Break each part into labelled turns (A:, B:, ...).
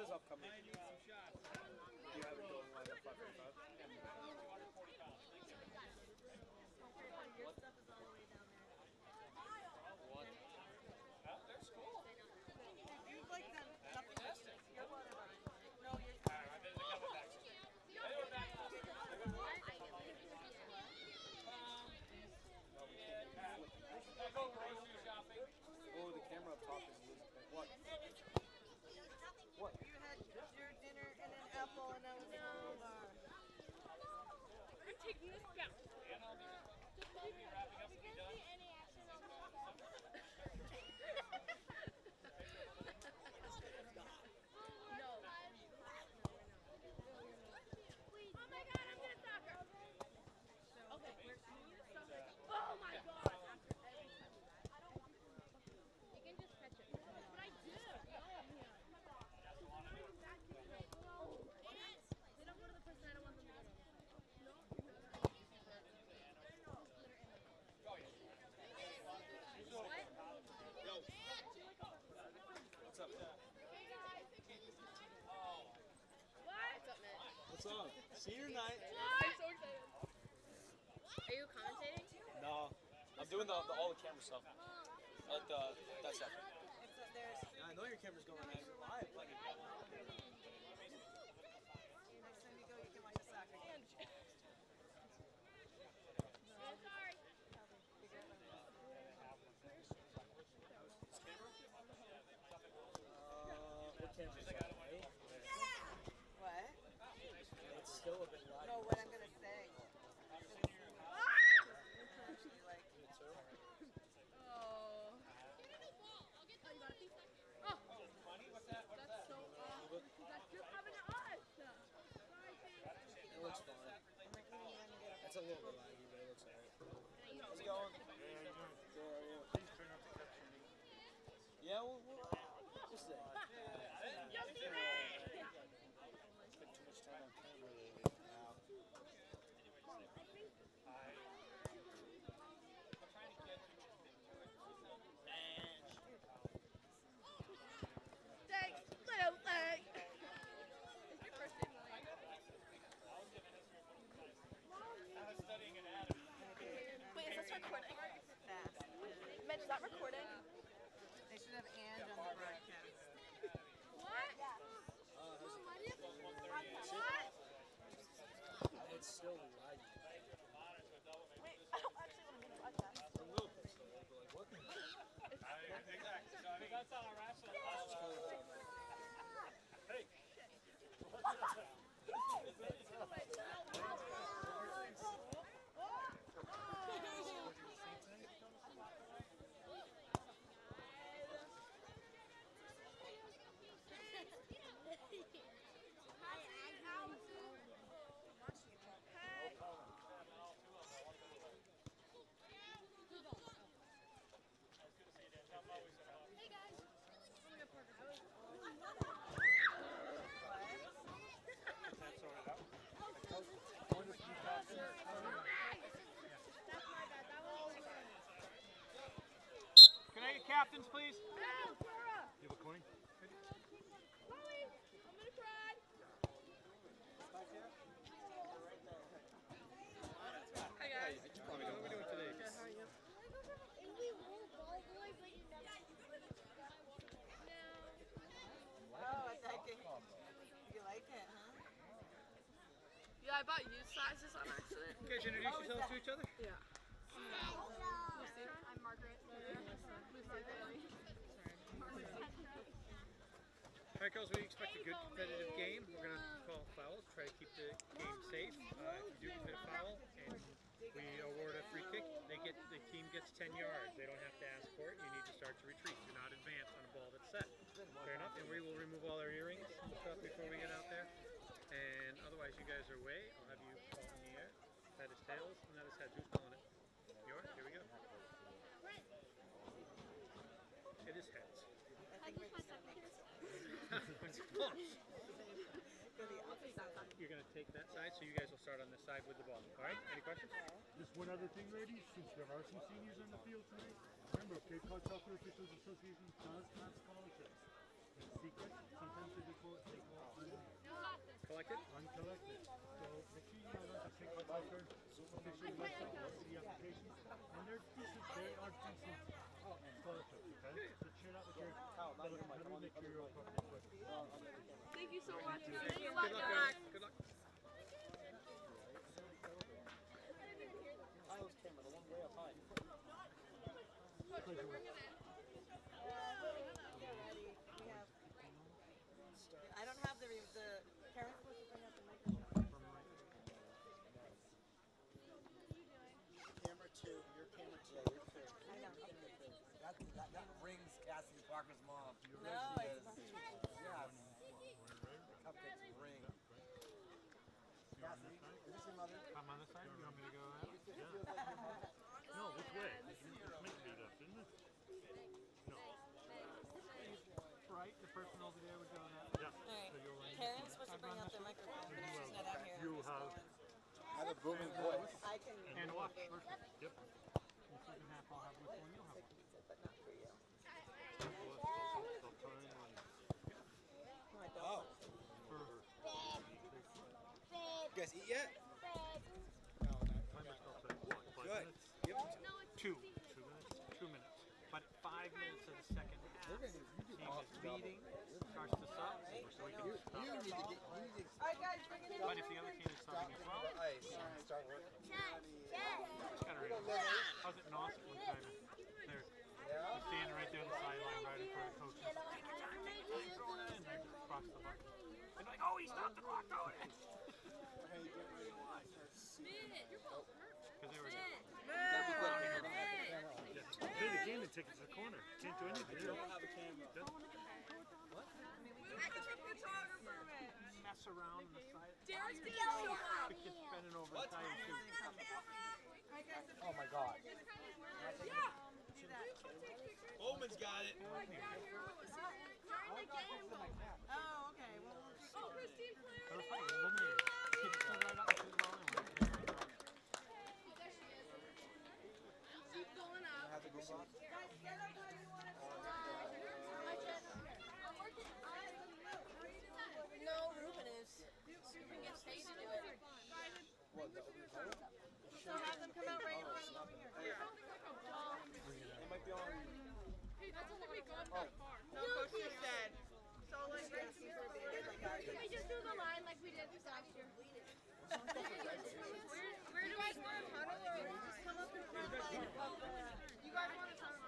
A: says upcoming. Do you have it going like at 5:45?
B: Your stuff is all the way down there.
A: What?
C: They're cool.
B: You like them? Nothing. Your water bottle. No, you're.
A: Oh, the camera up top is losing. What? What?
B: You had your dinner and an apple, and that was no bar.
D: I'm taking this back. Oh my god! You can just catch it. But I did. They don't go to the person I don't want them to go to. No? What?
A: Yo. What's up?
D: What? What's up, man?
A: What's up? Senior night.
D: I'm so excited. Are you commentating?
A: No. I'm doing all the camera stuff. Like that stuff.
B: There's.
A: I know your camera's going live. Like
B: Next time you go, you can watch the soccer game.
D: Sorry.
A: What camera's that?
B: What?
A: It's still a bit live.
B: No, what I'm gonna say. Actually, like.
D: Oh. Oh, you got a piece? Oh. That's so awesome. That's just happened to us.
A: It looks fine. It's a little bit laggy, but it looks alright. How's it going? Good, how you doing? Good, how are you? Please try not to capture me. Yeah, we'll see. Spend too much time on camera lately.
D: Thanks, little leg. Is your first name Lily?
C: I was studying anatomy.
D: Wait, is this recording?
B: Fast.
D: Mitch, is that recording?
B: They should have and on the broadcast.
D: What? Mom, why do you have what?
A: It's still laggy.
D: Wait, I don't actually want to be podcast.
A: A little bit slow, but like what?
C: Exactly. So I think that's how irrational. Hey.
D: Hey guys.
C: That's sorted out. Can I get captains, please? You have a coin?
D: Chloe, I'm gonna cry. Hi guys.
A: What are we doing today?
D: Good, how are you?
B: Oh, I think you like it, huh?
D: Yeah, I bought youth sizes on accident.
C: You guys introduce yourselves to each other?
D: Yeah. Lucy, I'm Margaret. Lucy,
C: All right, girls, we expect a good competitive game. We're going to call fouls, try to keep the game safe. If you do commit a foul and we award a free kick, the team gets 10 yards. They don't have to ask for it. You need to start to retreat. Do not advance on a ball that's set. Fair enough. And we will remove all our earrings and stuff before we get out there. And otherwise, you guys are away. I'll have you call in the air. That is tails, and that is heads. Who's calling it? Yours? Here we go. It is heads.
B: I think we're the same age.
C: It's close. You're going to take that side, so you guys will start on this side with the ball. All right? Any questions?
E: Just one other thing, ladies, since there are some seniors on the field tonight, remember, Cape Cod Soccer Officials Association does have scholarships. secret. Sometimes they call it
C: Collected?
E: uncollected. So make sure you know not to pick up record, officially listed on the applications. And they're decent, they are decent scholarships, okay? So share that with your fellow competitors, make sure you're all properly equipped.
D: Thank you so much.
C: Good luck, guys. Good luck.
A: Kyle's camera, the one way up high.
E: Pleasure.
B: I don't have the Karen's supposed to bring up the microphone.
A: Camera 2, your camera 2. Yeah, you're 2.
B: I know.
F: That rings Cassidy Parker's mom.
B: No, it's not.
F: Yes. Cupcakes ring. Cassidy, is this your mother?
C: I'm on this side. You want me to go out?
E: No, which way? It's meant to be that, isn't it? No.
C: Right. The person over there would go that.
E: Yeah.
B: Alright. Karen's supposed to bring up the microphone, but she's not out here.
E: You have.
F: I have a booming voice.
B: I can.
C: And watch.
E: Yep.
C: The second half I'll have with one. You'll have one.
B: But not for you.
E: Stop trying and
B: No, I don't.
F: Oh. You guys eat yet?
E: timer stops at what? 5
F: Good.
E: minutes?
F: Yep.
C: 2.
E: 2 minutes?
C: 2 minutes. But 5 minutes of the second half.
F: You do
C: Team
F: awesome
C: is
F: job.
C: leading. Starts to suck. So we can stop.
F: You need to get
B: Alright, guys, bring it in.
C: But if the other team is
F: stop
C: sucking as well,
F: the ice and start working.
C: it's kind of ridiculous. How's it not? One time they're standing right there on the sideline, right in front of the coaches. Take your time, throw it in. They just cross the bucket. And like, oh, he stopped the clock, throw it in. Because they were
E: Play the game and take it to the corner. Can't do anything. You don't have a camera.
C: mess around on the side.
D: Derek's
C: The kid's bending over the side too.
F: Oh my god.
A: Bowman's got it.
B: Oh, okay. Well,
D: Oh, Christine Claire.
C: They're fine. They're eliminated. Kid stood right up to the ball and went.
D: Keep going up.
F: I have to go back.
D: No, Ruben is. Ruben gets paid to do it.
F: What, the open title?
B: so have them come out right in front of them over here.
A: They might be on.
D: Hey, that's only we gone that far.
B: No, Coach just said. So, like,
D: Can we just do the line like we did this last year? Where do we go? Tunnel or just come up in front of you guys want to tunnel?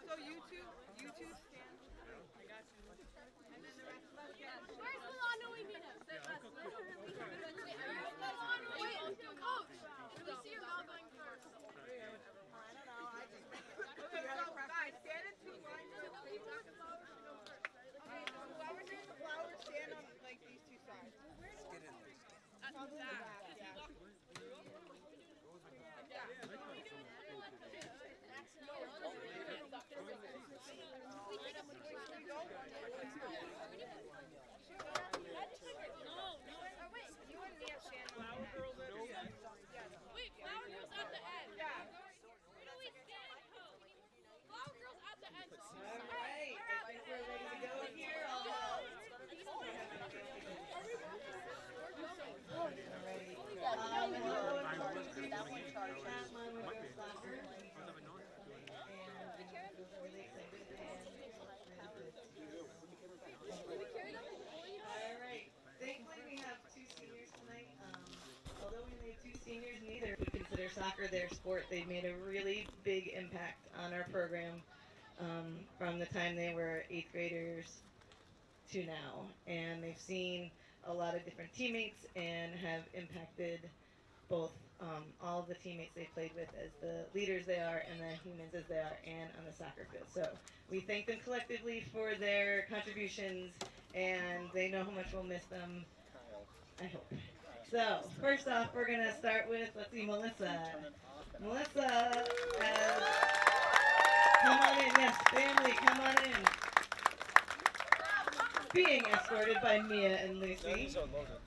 B: So you two stand. I got you. And then the rest of us get.
D: Where's Milano and Nina? Wait, coach. Do we see your mouth going first?
B: I don't know. I just make it. Okay, so guys, stand in two lines. Okay, whoever's in the flowers, stand on like these two sides.
F: Get in there.
B: On the back, yeah.
D: Wait, Flower Girl's at the end.
B: Yeah.
D: Where do we stand, coach? Flower Girl's at the end.
B: All right, I think we're ready to go here. Alright, thankfully we have two seniors tonight. Although we only have two seniors, neither would consider soccer their sport. They've made a really big impact on our program from the time they were 8th graders to now. And they've seen a lot of different teammates and have impacted both all of the teammates they played with as the leaders they are and the humans as they are and on the soccer field. So we thank them collectively for their contributions and they know how much we'll miss them, I hope. So first off, we're going to start with, let's see, Melissa. Melissa, come on in. Yes, family, come on in. being escorted by Mia and
A: No,
B: Lucy.
A: these are loaded.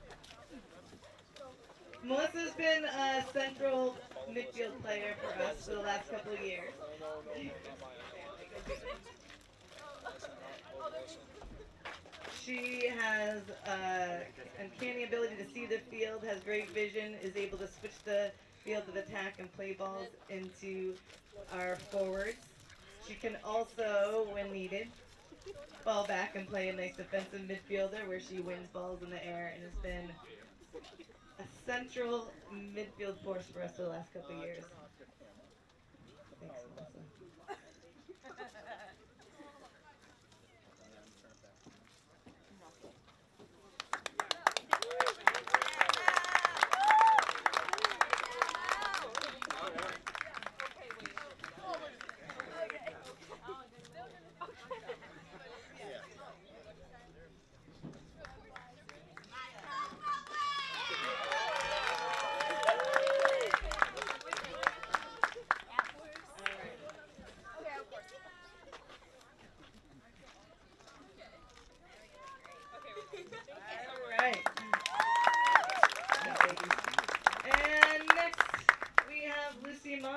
B: Melissa's been a central midfield player for us for the last couple of years.
A: No, not mine.
B: She has uncanny ability to see the field, has great vision, is able to switch the field of attack and play balls into our forwards. She can also, when needed, fall back and play a nice defensive midfielder where she wins balls in the air and has been a central midfield force for us for the last couple of years. Thanks, Melissa. Alright. And next we have Lucy Mom.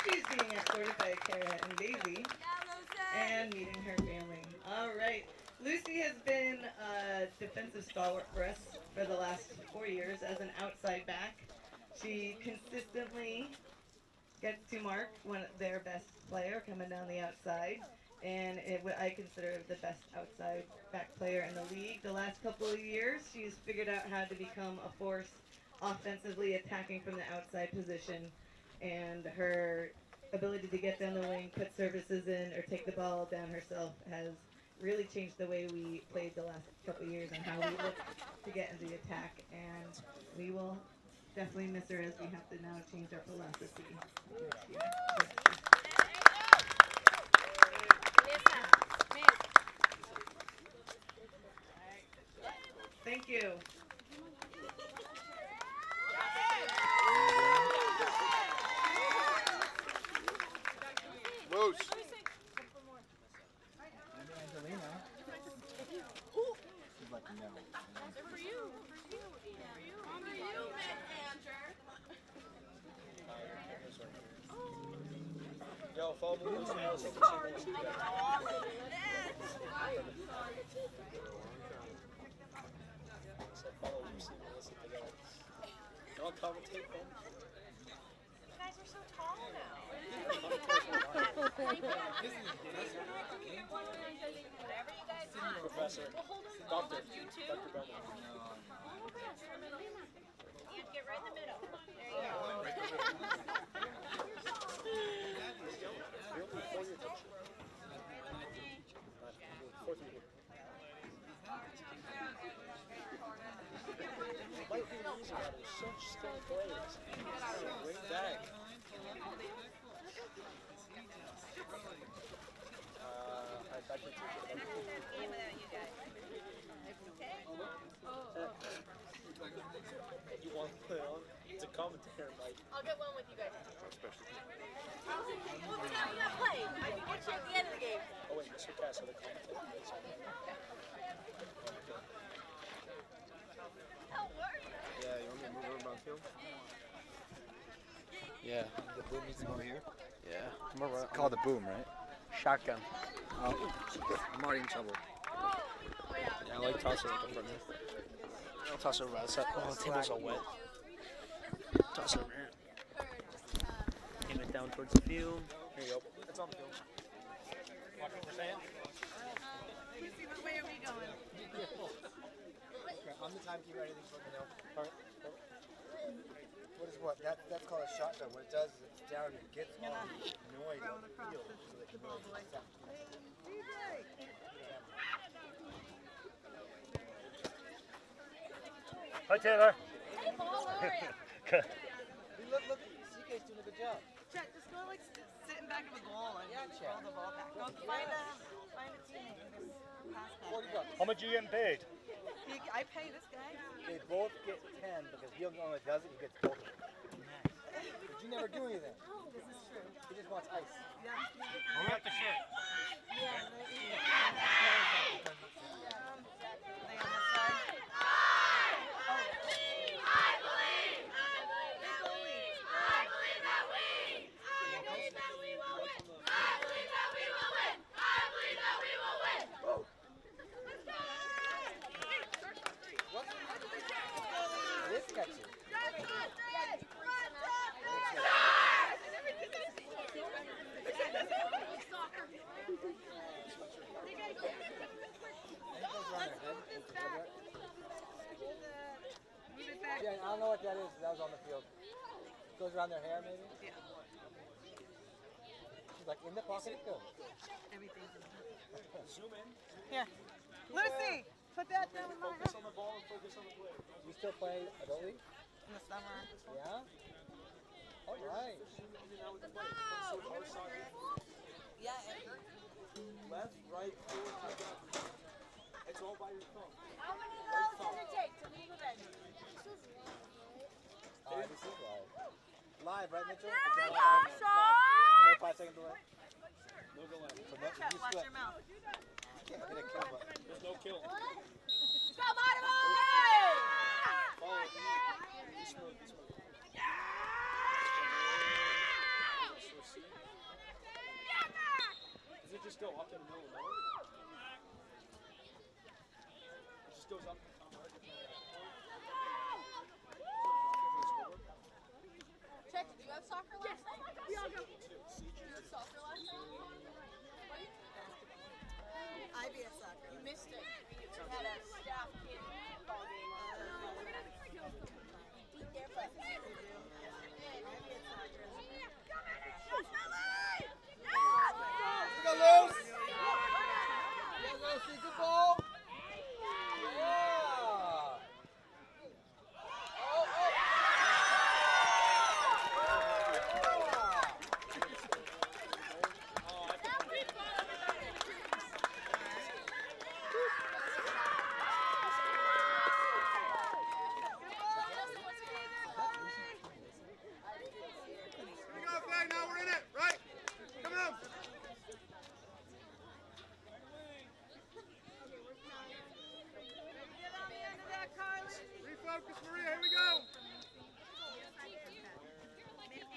B: She's being escorted by Kara and Daisy and meeting her family. Alright. Lucy has been a defensive stalwart for us for the last 4 years as an outside back. She consistently gets to mark their best player coming down the outside. And I consider her the best outside back player in the league. The last couple of years, she's figured out how to become a force offensively, attacking from the outside position. And her ability to get down the wing, put services in, or take the ball down herself has really changed the way we played the last couple of years and how we look to get into the attack. And we will definitely miss her as we have to now change our philosophy. Thank you.
A: Moose. Yo, Falmouth. Y'all commentate for me?
D: You guys are so tall now. Whatever you guys want.
A: Professor. Doctor. Dr. Brennan.
D: You get right in the middle. There you go.
A: You're only 4 years old. Fourth year. Might be easy, but it's such strong players. Great bag. I can teach it.
D: Game without you guys. Okay?
A: You want to put it on? It's a commentator, Mike.
D: I'll get one with you guys. Well, we got play. I can get you at the end of the game.
A: Oh wait, Mr. Cass, the commentator.
D: Don't worry.
A: Yeah, you want me to move over around field?
G: Yeah.
F: The boom needs to go here.
G: Yeah.
F: Come over.
G: It's called a boom, right?
F: Shotgun. Oh, I'm already in trouble.
G: Yeah, I like tossing it from here. I'll toss it over the side. Oh, the table's all wet. Toss it over here. Aim it down towards the field.
A: Here you go. It's on field.
C: Watch what we're saying.
B: Lucy, what way are we going?
F: I'm the timekeeper. Anything's let me know. All right. What is what? That's called a shotgun. What it does is it's down and it gets all the noise out of the field. So that the ball
E: Hi, Taylor.
D: Hey, ball, how are you?
F: Look, CK's doing a good job.
B: Chet, just go like sit in back of the goal and
F: Chet.
B: throw the ball back. Go find a teammate and just pass back.
E: How much are you getting paid?
B: I pay this guy.
F: They both get 10 because Neil only does it. He gets both of them. But you never do anything.
B: This is true.
F: He just wants ice.
C: Hold up the shirt.
D: Yeah.
F: what that is. That was on the field. Goes around their hair, maybe?
B: Yeah.
F: She's like, in the pocket it goes.
B: Everything's in there.
A: Zoom in.
B: Here. Lucy, put that down in my
A: Focus on the ball and focus on the play.
F: You still play Adult League?
B: in the summer.
F: Yeah? All right.
A: Zoom in and out with the play. So our soccer.
B: Yeah.
A: Left, right, forward, kick out. It's all by your thumb.
D: How many of those does it take to leave a venue?
F: This is live. Live, right, Mitchell?
D: There we
F: Is that
D: go,
F: live?
D: Sean!
F: No 5 second delay?
A: No delay.
F: So much
B: Watch
F: you split.
B: your mouth.
F: Can't hit a kill button.
A: There's no kill.
D: Go, Monomoy!
A: Follow it. Be smooth, be smooth. So see? Does it just go up in the middle of nowhere? It just goes up and down, right?
D: Check, did you have soccer last night? Yeah, I got you had soccer last night?
B: IBS soccer.
D: You missed it. We had a staff kid football game on Eat their breakfast.
F: Go, Luce! Go, Lucy, good ball! Yeah!
E: We got a flag now, we're in it, right? Come on.
B: Get on the end of that, Carly.
E: Refocus, Maria, here we go.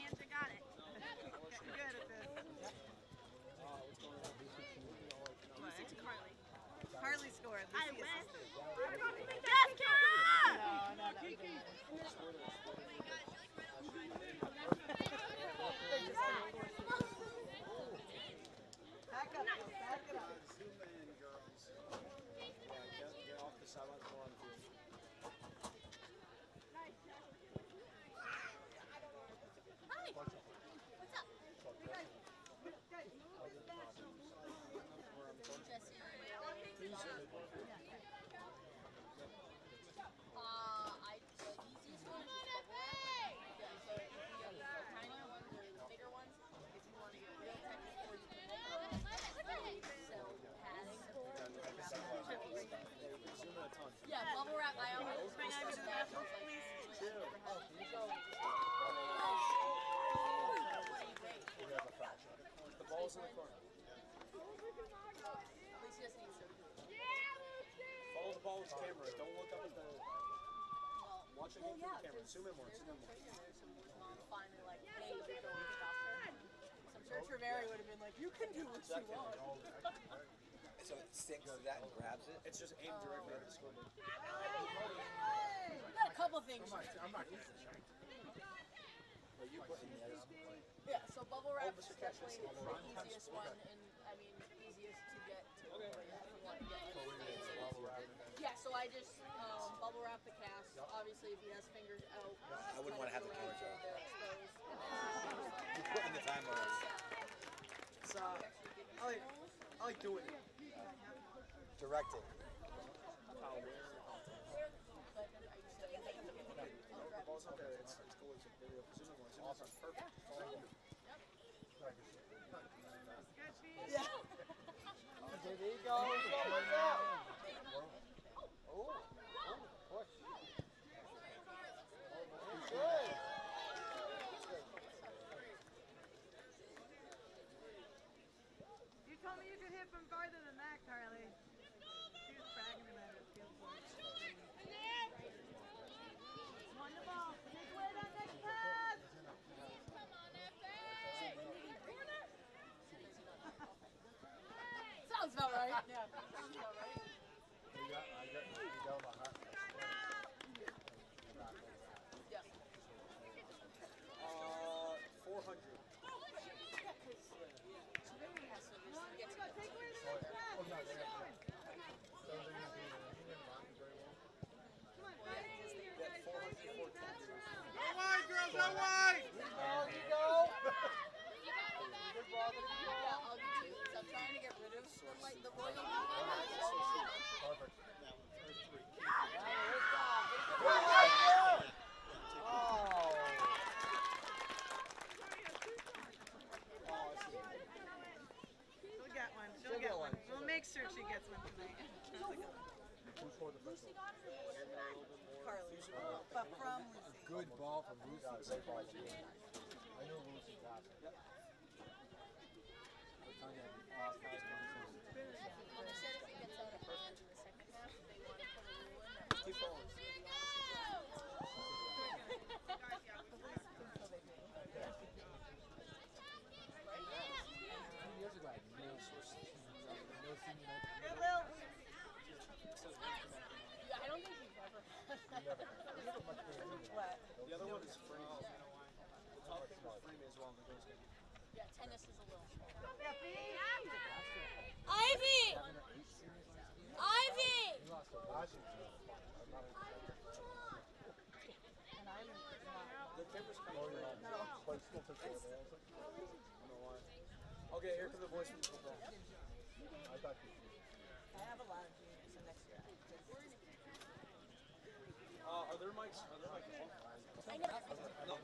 B: Andrew got it. You're good at this. What? Carly. Carly scored. I win.
D: Yes, Kara!
B: No, that was good. Back up, girls, back it up.
A: Zoom in, girls. Yeah, get off the sideline more on the field.
D: The easiest one is just bubble wrap. Yeah, so if you have the tinier ones or the bigger ones, if you want to get real technical, you can make so padding.
A: Zoom in a ton.
D: Yeah, bubble wrap. I always
B: May I use the bathroom, please?
A: The ball's in the corner.
D: At least he doesn't need to.
A: Follow the ball with the camera. Don't look up at the. Watch it from the camera. Zoom in more. Zoom in more.
D: Finally, like, hey, we're going to stop her. So I'm sure Treveri would have been like, you can do what you want.
F: So it sticks to that and grabs it?
A: It's just aimed directly at the scoreboard.
D: We got a couple things.
F: Well, you put in the other one.
D: Yeah, so bubble wrap is definitely the easiest one, and I mean, easiest to get to where you want to get. Yeah, so I just bubble wrap the cast. Obviously, if he has fingers out,
F: I wouldn't want to have the cameras out.
D: they're exposed.
F: You put in the time already.
A: It's I like doing it.
F: Directing.
A: How where? The ball's up there. It's cool. It's zoom in more. Zoom in more. Perfect.
B: Yeah.
F: Okay, there you go. Oh, push. Good.
B: You told me you could hit from farther than that, Carly. She was bragging about it. Field goal. On the ball. Take away that next pass.
D: Sounds about right. Yeah, sounds about right. Yeah.
A: 400.
D: Yeah, because Treveri has to just get to the
B: Take away the next pass. Keep going. Come on,
A: Yeah, 400, 410.
D: Yeah, I'll get two. So I'm trying to get rid of the royal.
B: She'll get one. She'll get one. We'll make sure she gets one tonight.
D: Carly. But from
F: Good ball from Lucy. I know Lucy got it.
D: Well, they said if he gets out of hand in the second half, they want to put a rule in that.
A: Keep going.
D: Yeah, I don't think he's ever. What?
A: The other one is free. The top thing was free as well in the girls' game.
D: Yeah, tennis is a little small.
H: Ivy! Ivy!
A: The camera's coming through. I don't know why. Okay, here come the boys from the football.
B: I have a lot of juniors, so next year.
A: Are there mics? Are there mics? No.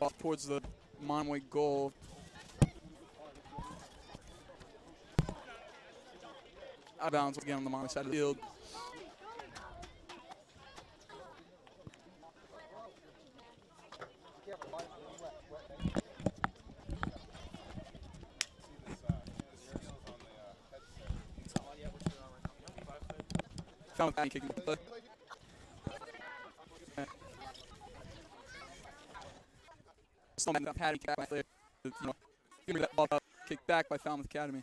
I: Off towards the Monomoy goal. Out of bounds again on the Monomoy side of the field. Falmouth kicking the play. Patty kick back there. Give me that ball up. Kick back by Falmouth Academy.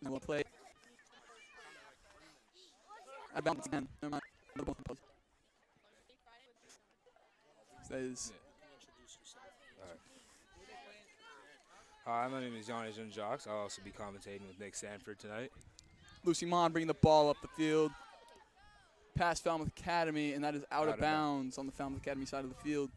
I: And we'll play. Out of bounds again. Never mind. Another ball. That is.
J: Hi, my name is Johnny Jacques. I'll also be commentating with Nick Sanford tonight.
I: Lucy Mon bringing the ball up the field. Past Falmouth Academy, and that is out of bounds on the Falmouth Academy side of the field.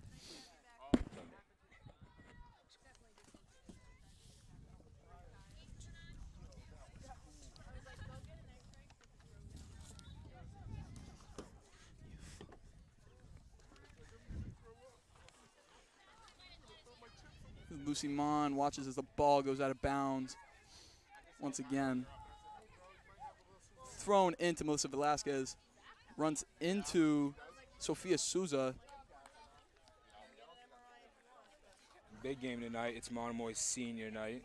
I: Lucy Mon watches as the ball goes out of bounds once again. Thrown into Melissa Velasquez. Runs into Sophia Souza.
J: Big game tonight. It's Monomoy's senior night.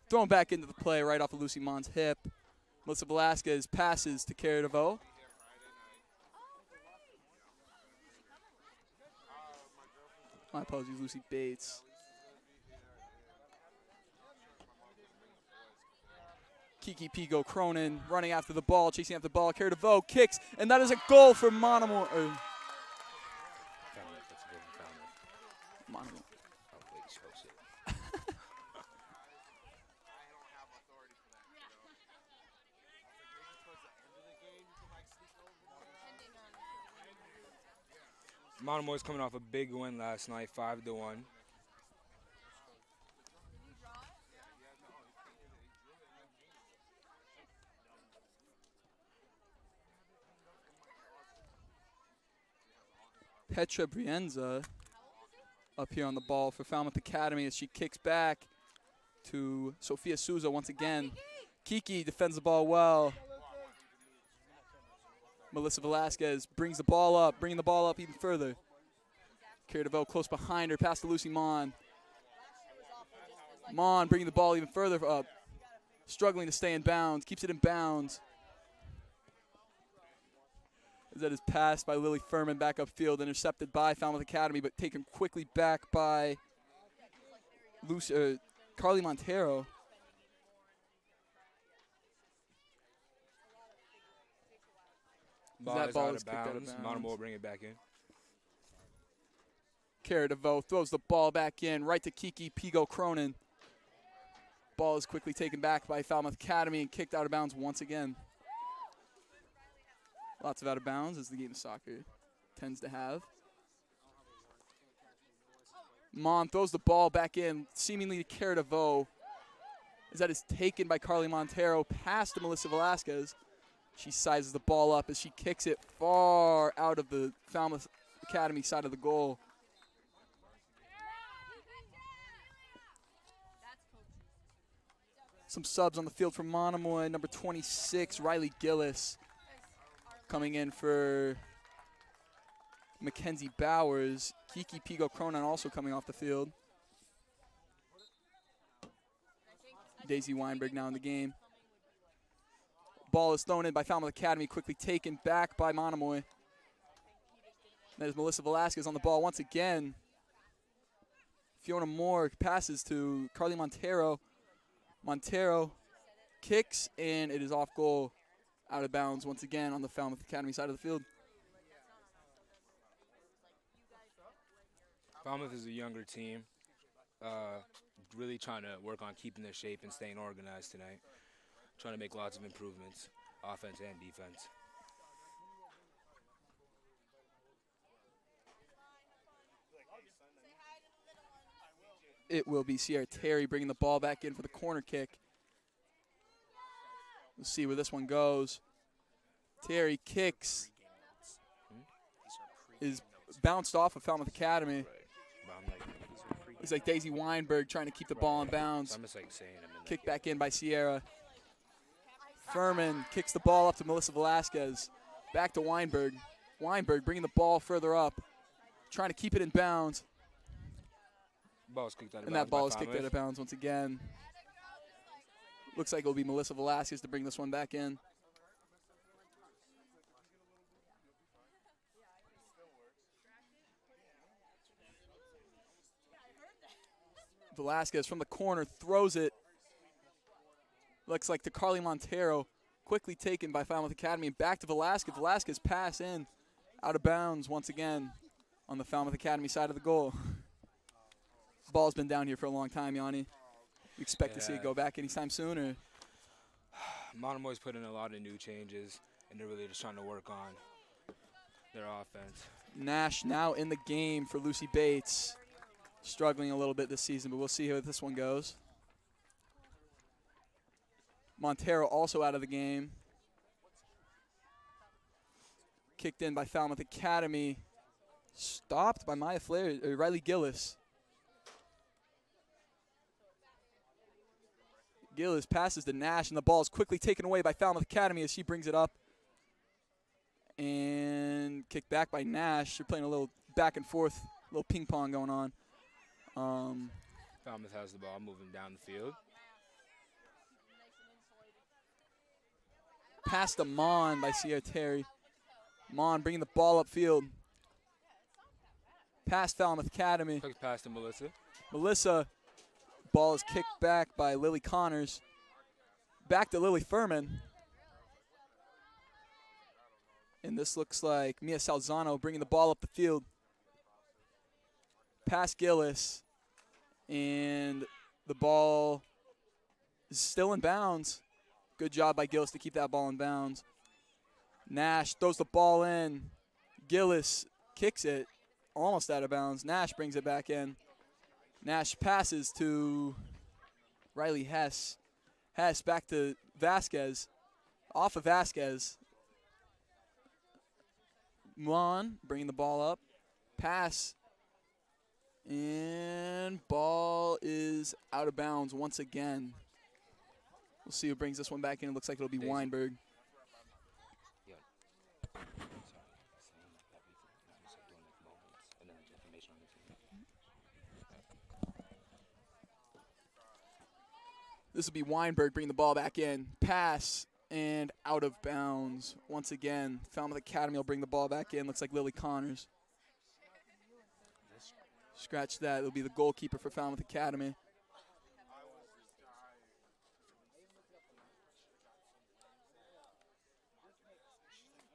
I: Thrown back into the play right off of Lucy Mon's hip. Melissa Velasquez passes to Cara DeVoe. My apologies, Lucy Bates. Kiki Pigo Cronin running after the ball, chasing after the ball. Cara DeVoe kicks, and that is a goal for Monomoy. Monomoy.
J: Monomoy's coming off a big win last night, 5-1.
I: Petra Brienza up here on the ball for Falmouth Academy as she kicks back to Sophia Souza once again. Kiki defends the ball well. Melissa Velasquez brings the ball up, bringing the ball up even further. Cara DeVoe close behind her, pass to Lucy Mon. Mon bringing the ball even further up, struggling to stay in bounds, keeps it in bounds. That is passed by Lily Furman back upfield, intercepted by Falmouth Academy, but taken quickly back by Carly Montero.
J: Ball
I: that
J: is
I: ball
J: out
I: is
J: of
I: kicked out of
J: bounds.
I: bounds.
J: Monomoy will bring it back in.
I: Kara DeVoe throws the ball back in, right to Kiki Pigo Cronin. Ball is quickly taken back by Falmouth Academy and kicked out of bounds once again. Lots of out of bounds, as the game of soccer tends to have. Mon throws the ball back in, seemingly to Kara DeVoe, as that is taken by Carly Montero past to Melissa Velasquez. She sizes the ball up as she kicks it far out of the Falmouth Academy side of the goal. Some subs on the field for Monomoy. Number 26, Riley Gillis, coming in for Mackenzie Bowers. Kiki Pigo Cronin also coming off the field. Daisy Weinberg now in the game. Ball is thrown in by Falmouth Academy, quickly taken back by Monomoy. That is Melissa Velasquez on the ball once again. Fiona Moore passes to Carly Montero. Montero kicks, and it is off goal, out of bounds once again on the Falmouth Academy side of the field.
J: Falmouth is a younger team, really trying to work on keeping their shape and staying organized tonight. Trying to make lots of improvements, offense and defense.
I: It will be Sierra Terry bringing the ball back in for the corner kick. We'll see where this one goes. Terry kicks. Is bounced off of Falmouth Academy. It's like Daisy Weinberg trying to keep the ball in bounds.
J: I'm just like saying him in
I: Kicked back in by Sierra. Furman kicks the ball up to Melissa Velasquez. Back to Weinberg. Weinberg bringing the ball further up. Trying to keep it in bounds.
J: Ball's kicked out of
I: And
J: bounds
I: that ball
J: by
I: is kicked
J: Falmouth.
I: out of bounds once again. Looks like it'll be Melissa Velasquez to bring this one back in. Velasquez from the corner throws it. Looks like to Carly Montero. Quickly taken by Falmouth Academy. And back to Velasquez. Velasquez pass in. Out of bounds once again on the Falmouth Academy side of the goal. Ball's been down here for a long time, Yanni. You expect to see it go back anytime soon? Or?
J: Monomoy's put in a lot of new changes, and they're really just trying to work on their offense.
I: Nash now in the game for Lucy Bates. Struggling a little bit this season, but we'll see how this one goes. Montero also out of the game. Kicked in by Falmouth Academy. Stopped by Riley Gillis. Gillis passes to Nash, and the ball is quickly taken away by Falmouth Academy as she brings it up. And kicked back by Nash. They're playing a little back and forth, a little ping pong going on.
J: Falmouth has the ball moving down the field.
I: Pass to Mon by Sierra Terry. Mon bringing the ball upfield. Past Falmouth Academy.
J: Quick pass to Melissa.
I: Melissa. Ball is kicked back by Lily Connors. Back to Lily Furman. And this looks like Mia Salzano bringing the ball up the field. Past Gillis. And the ball is still in bounds. Good job by Gillis to keep that ball in bounds. Nash throws the ball in. Gillis kicks it almost out of bounds. Nash brings it back in. Nash passes to Riley Hess. Hess back to Vasquez. Off of Vasquez. Mon bringing the ball up. Pass. And ball is out of bounds once again. We'll see who brings this one back in. It looks like it'll be Weinberg. This will be Weinberg bringing the ball back in. Pass and out of bounds once again. Falmouth Academy will bring the ball back in. Looks like Lily Connors. Scratch that. It'll be the goalkeeper for Falmouth Academy.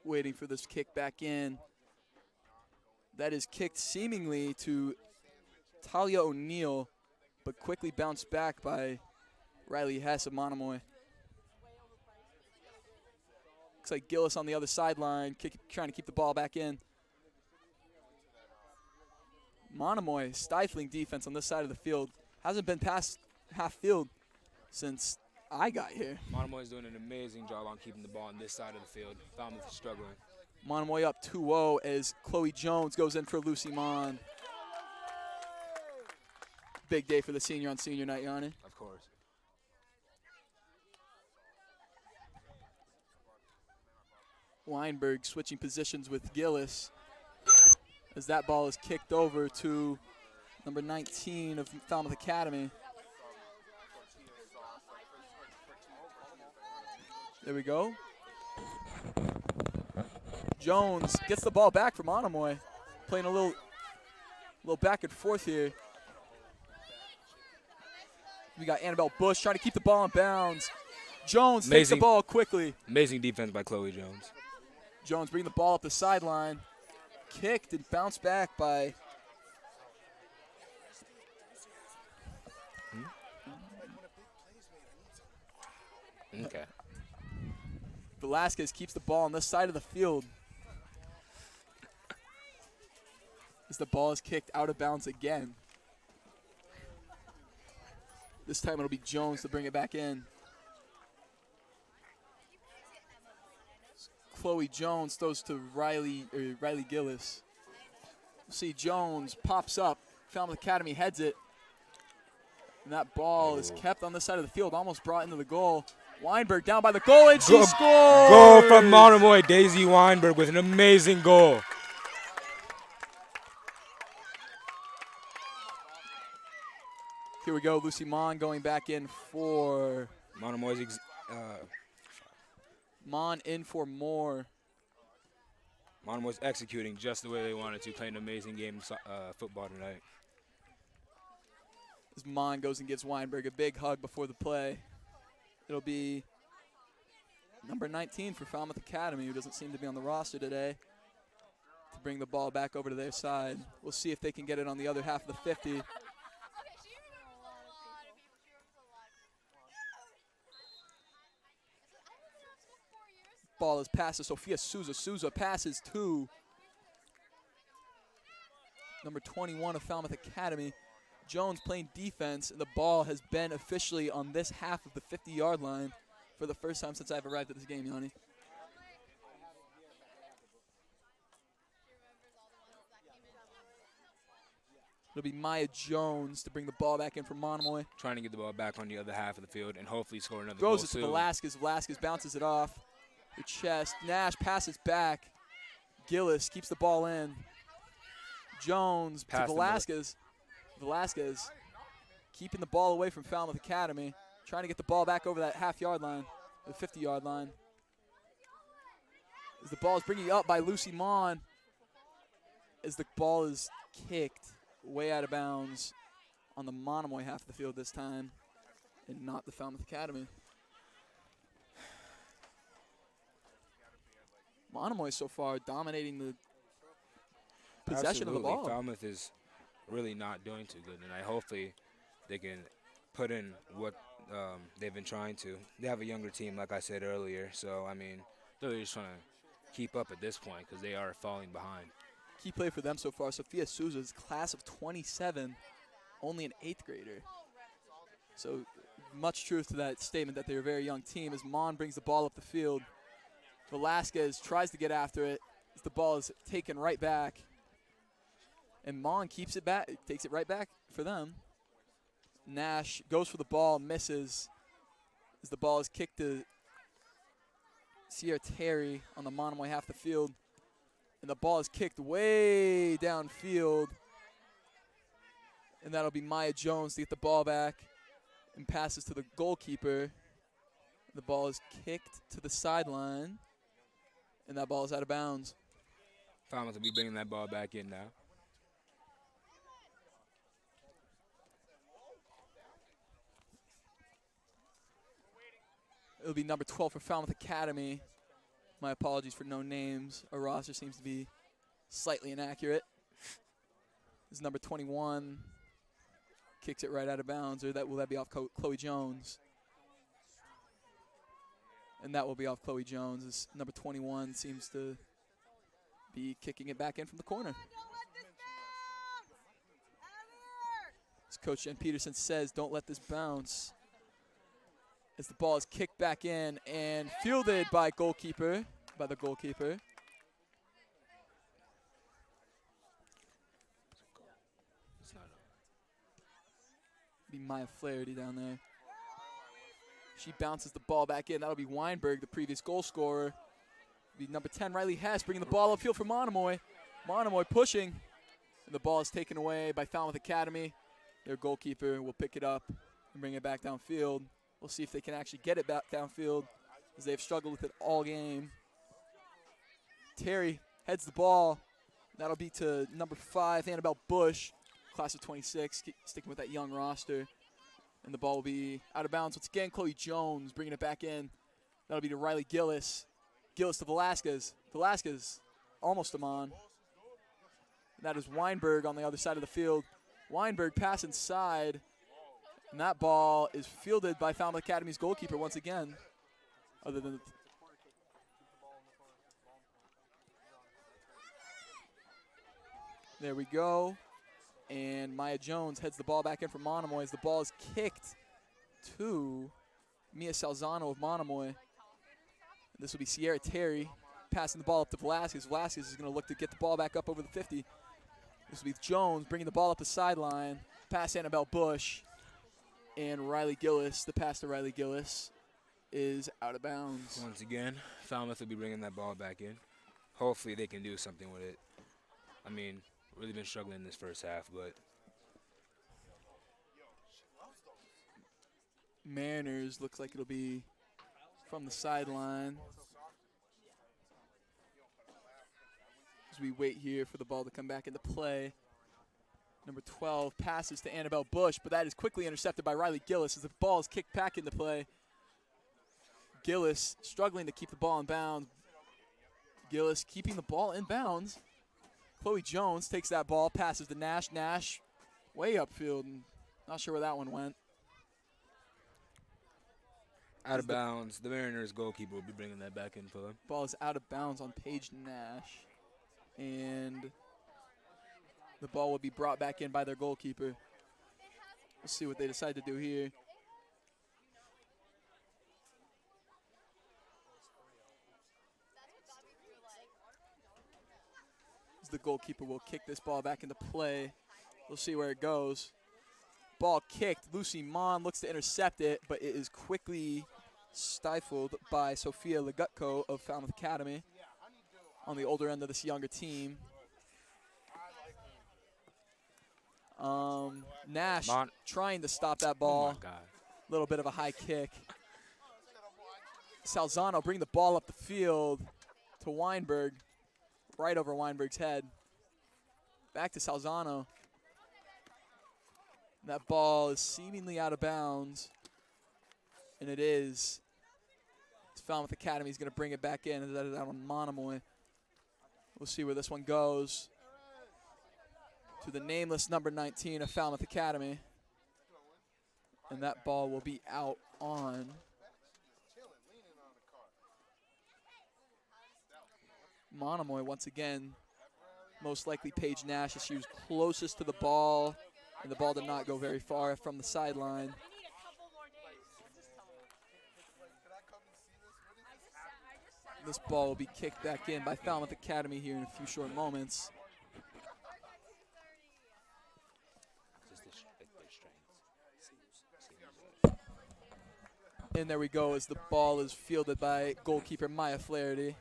I: waiting for this kick back in. That is kicked seemingly to Talia O'Neill, but quickly bounced back by Riley Hess of Monomoy. Looks like Gillis on the other sideline, trying to keep the ball back in. Monomoy stifling defense on this side of the field. Hasn't been past half field since I got here.
J: Monomoy is doing an amazing job on keeping the ball on this side of the field. Falmouth is struggling.
I: Monomoy up 2-0 as Chloe Jones goes in for Lucy Mon. Big day for the senior on senior night, Yanni.
J: Of course.
I: Weinberg switching positions with Gillis as that ball is kicked over to number 19 of Falmouth Academy. There we go. Jones gets the ball back from Monomoy, playing a little back and forth here. We got Annabelle Bush trying to keep the ball in bounds. Jones takes the ball quickly.
J: Amazing defense by Chloe Jones.
I: Jones bringing the ball up the sideline. Kicked and bounced back by
J: Okay.
I: Velasquez keeps the ball on this side of the field. As the ball is kicked out of bounds again. This time it'll be Jones to bring it back in. Chloe Jones throws to Riley Gillis. See Jones pops up. Falmouth Academy heads it. And that ball is kept on this side of the field, almost brought into the goal. Weinberg down by the goal, and she scores!
J: Goal from Monomoy, Daisy Weinberg with an amazing goal.
I: Here we go, Lucy Mon going back in for...
J: Monomoy's
I: Mon in for more.
J: Monomoy's executing just the way they wanted to, playing an amazing game of football tonight.
I: As Mon goes and gives Weinberg a big hug before the play. It'll be number 19 for Falmouth Academy, who doesn't seem to be on the roster today, to bring the ball back over to their side. We'll see if they can get it on the other half of the 50. Ball is passed to Sophia Souza. Souza passes to number 21 of Falmouth Academy. Jones playing defense, and the ball has been officially on this half of the 50-yard line for the first time since I've arrived at this game, Yanni. It'll be Maya Jones to bring the ball back in for Monomoy.
J: Trying to get the ball back on the other half of the field and hopefully score another goal.
I: Throws it to Velasquez. Velasquez bounces it off her chest. Nash passes back. Gillis keeps the ball in. Jones to Velasquez. Velasquez keeping the ball away from Falmouth Academy, trying to get the ball back over that half-yard line, the 50-yard line. As the ball is bringing up by Lucy Mon, as the ball is kicked way out of bounds on the Monomoy half of the field this time, and not the Falmouth Academy. Monomoy so far dominating the possession of the ball.
J: Falmouth is really not doing too good, and hopefully they can put in what they've been trying to. They have a younger team, like I said earlier, so, I mean, they're just trying to keep up at this point because they are falling behind.
I: Key play for them so far, Sophia Souza's class of 27, only an 8th grader. So much truth to that statement that they're a very young team as Mon brings the ball up the field. Velasquez tries to get after it as the ball is taken right back. And Mon keeps it back, takes it right back for them. Nash goes for the ball, misses as the ball is kicked to Sierra Terry on the Monomoy half the field. And the ball is kicked way downfield. And that'll be Maya Jones to get the ball back and passes to the goalkeeper. The ball is kicked to the sideline. And that ball is out of bounds.
J: Falmouth will be bringing that ball back in now.
I: It'll be number 12 for Falmouth Academy. My apologies for no names. Our roster seems to be slightly inaccurate. This is number 21. Kicks it right out of bounds, or will that be off Chloe Jones? And that will be off Chloe Jones. This number 21 seems to be kicking it back in from the corner. As Coach Jen Peterson says, don't let this bounce. As the ball is kicked back in and fielded by the goalkeeper. Be Maya Flaherty down there. She bounces the ball back in. That'll be Weinberg, the previous goal scorer. Be number 10, Riley Hess, bringing the ball upfield for Monomoy. Monomoy pushing. And the ball is taken away by Falmouth Academy. Their goalkeeper will pick it up and bring it back downfield. We'll see if they can actually get it back downfield, as they've struggled with it all game. Terry heads the ball. That'll be to number 5, Annabelle Bush, class of 26, sticking with that young roster. And the ball will be out of bounds. Once again, Chloe Jones bringing it back in. That'll be to Riley Gillis. Gillis to Velasquez. Velasquez almost a mon. And that is Weinberg on the other side of the field. Weinberg pass inside. And that ball is fielded by Falmouth Academy's goalkeeper once again. Other than there we go. And Maya Jones heads the ball back in for Monomoy as the ball is kicked to Mia Salzano of Monomoy. This will be Sierra Terry passing the ball up to Velasquez. Velasquez is going to look to get the ball back up over the 50. This will be Jones bringing the ball up the sideline. Pass Annabelle Bush. And Riley Gillis, the pass to Riley Gillis, is out of bounds.
J: Once again, Falmouth will be bringing that ball back in. Hopefully they can do something with it. I mean, really been struggling this first half, but
I: Mariners looks like it'll be from the sideline. As we wait here for the ball to come back into play. Number 12 passes to Annabelle Bush, but that is quickly intercepted by Riley Gillis as the ball is kicked back into play. Gillis struggling to keep the ball in bounds. Gillis keeping the ball in bounds. Chloe Jones takes that ball, passes to Nash. Nash way upfield, and not sure where that one went.
J: Out of bounds. The Mariners goalkeeper will be bringing that back in for them.
I: Ball is out of bounds on Paige Nash. And the ball will be brought back in by their goalkeeper. We'll see what they decide to do here. As the goalkeeper will kick this ball back into play. We'll see where it goes. Ball kicked. Lucy Mon looks to intercept it, but it is quickly stifled by Sophia Legutko of Falmouth Academy on the older end of this younger team. Nash trying to stop that ball.
J: Oh my God.
I: Little bit of a high kick. Salzano bring the ball up the field to Weinberg. Right over Weinberg's head. Back to Salzano. That ball is seemingly out of bounds. And it is. Falmouth Academy is going to bring it back in. That is out on Monomoy. We'll see where this one goes. To the nameless number 19 of Falmouth Academy. And that ball will be out on Monomoy once again. Most likely Paige Nash, as she was closest to the ball. And the ball did not go very far from the sideline. This ball will be kicked back in by Falmouth Academy here in a few short moments. And there we go as the ball is fielded by goalkeeper Maya Flaherty.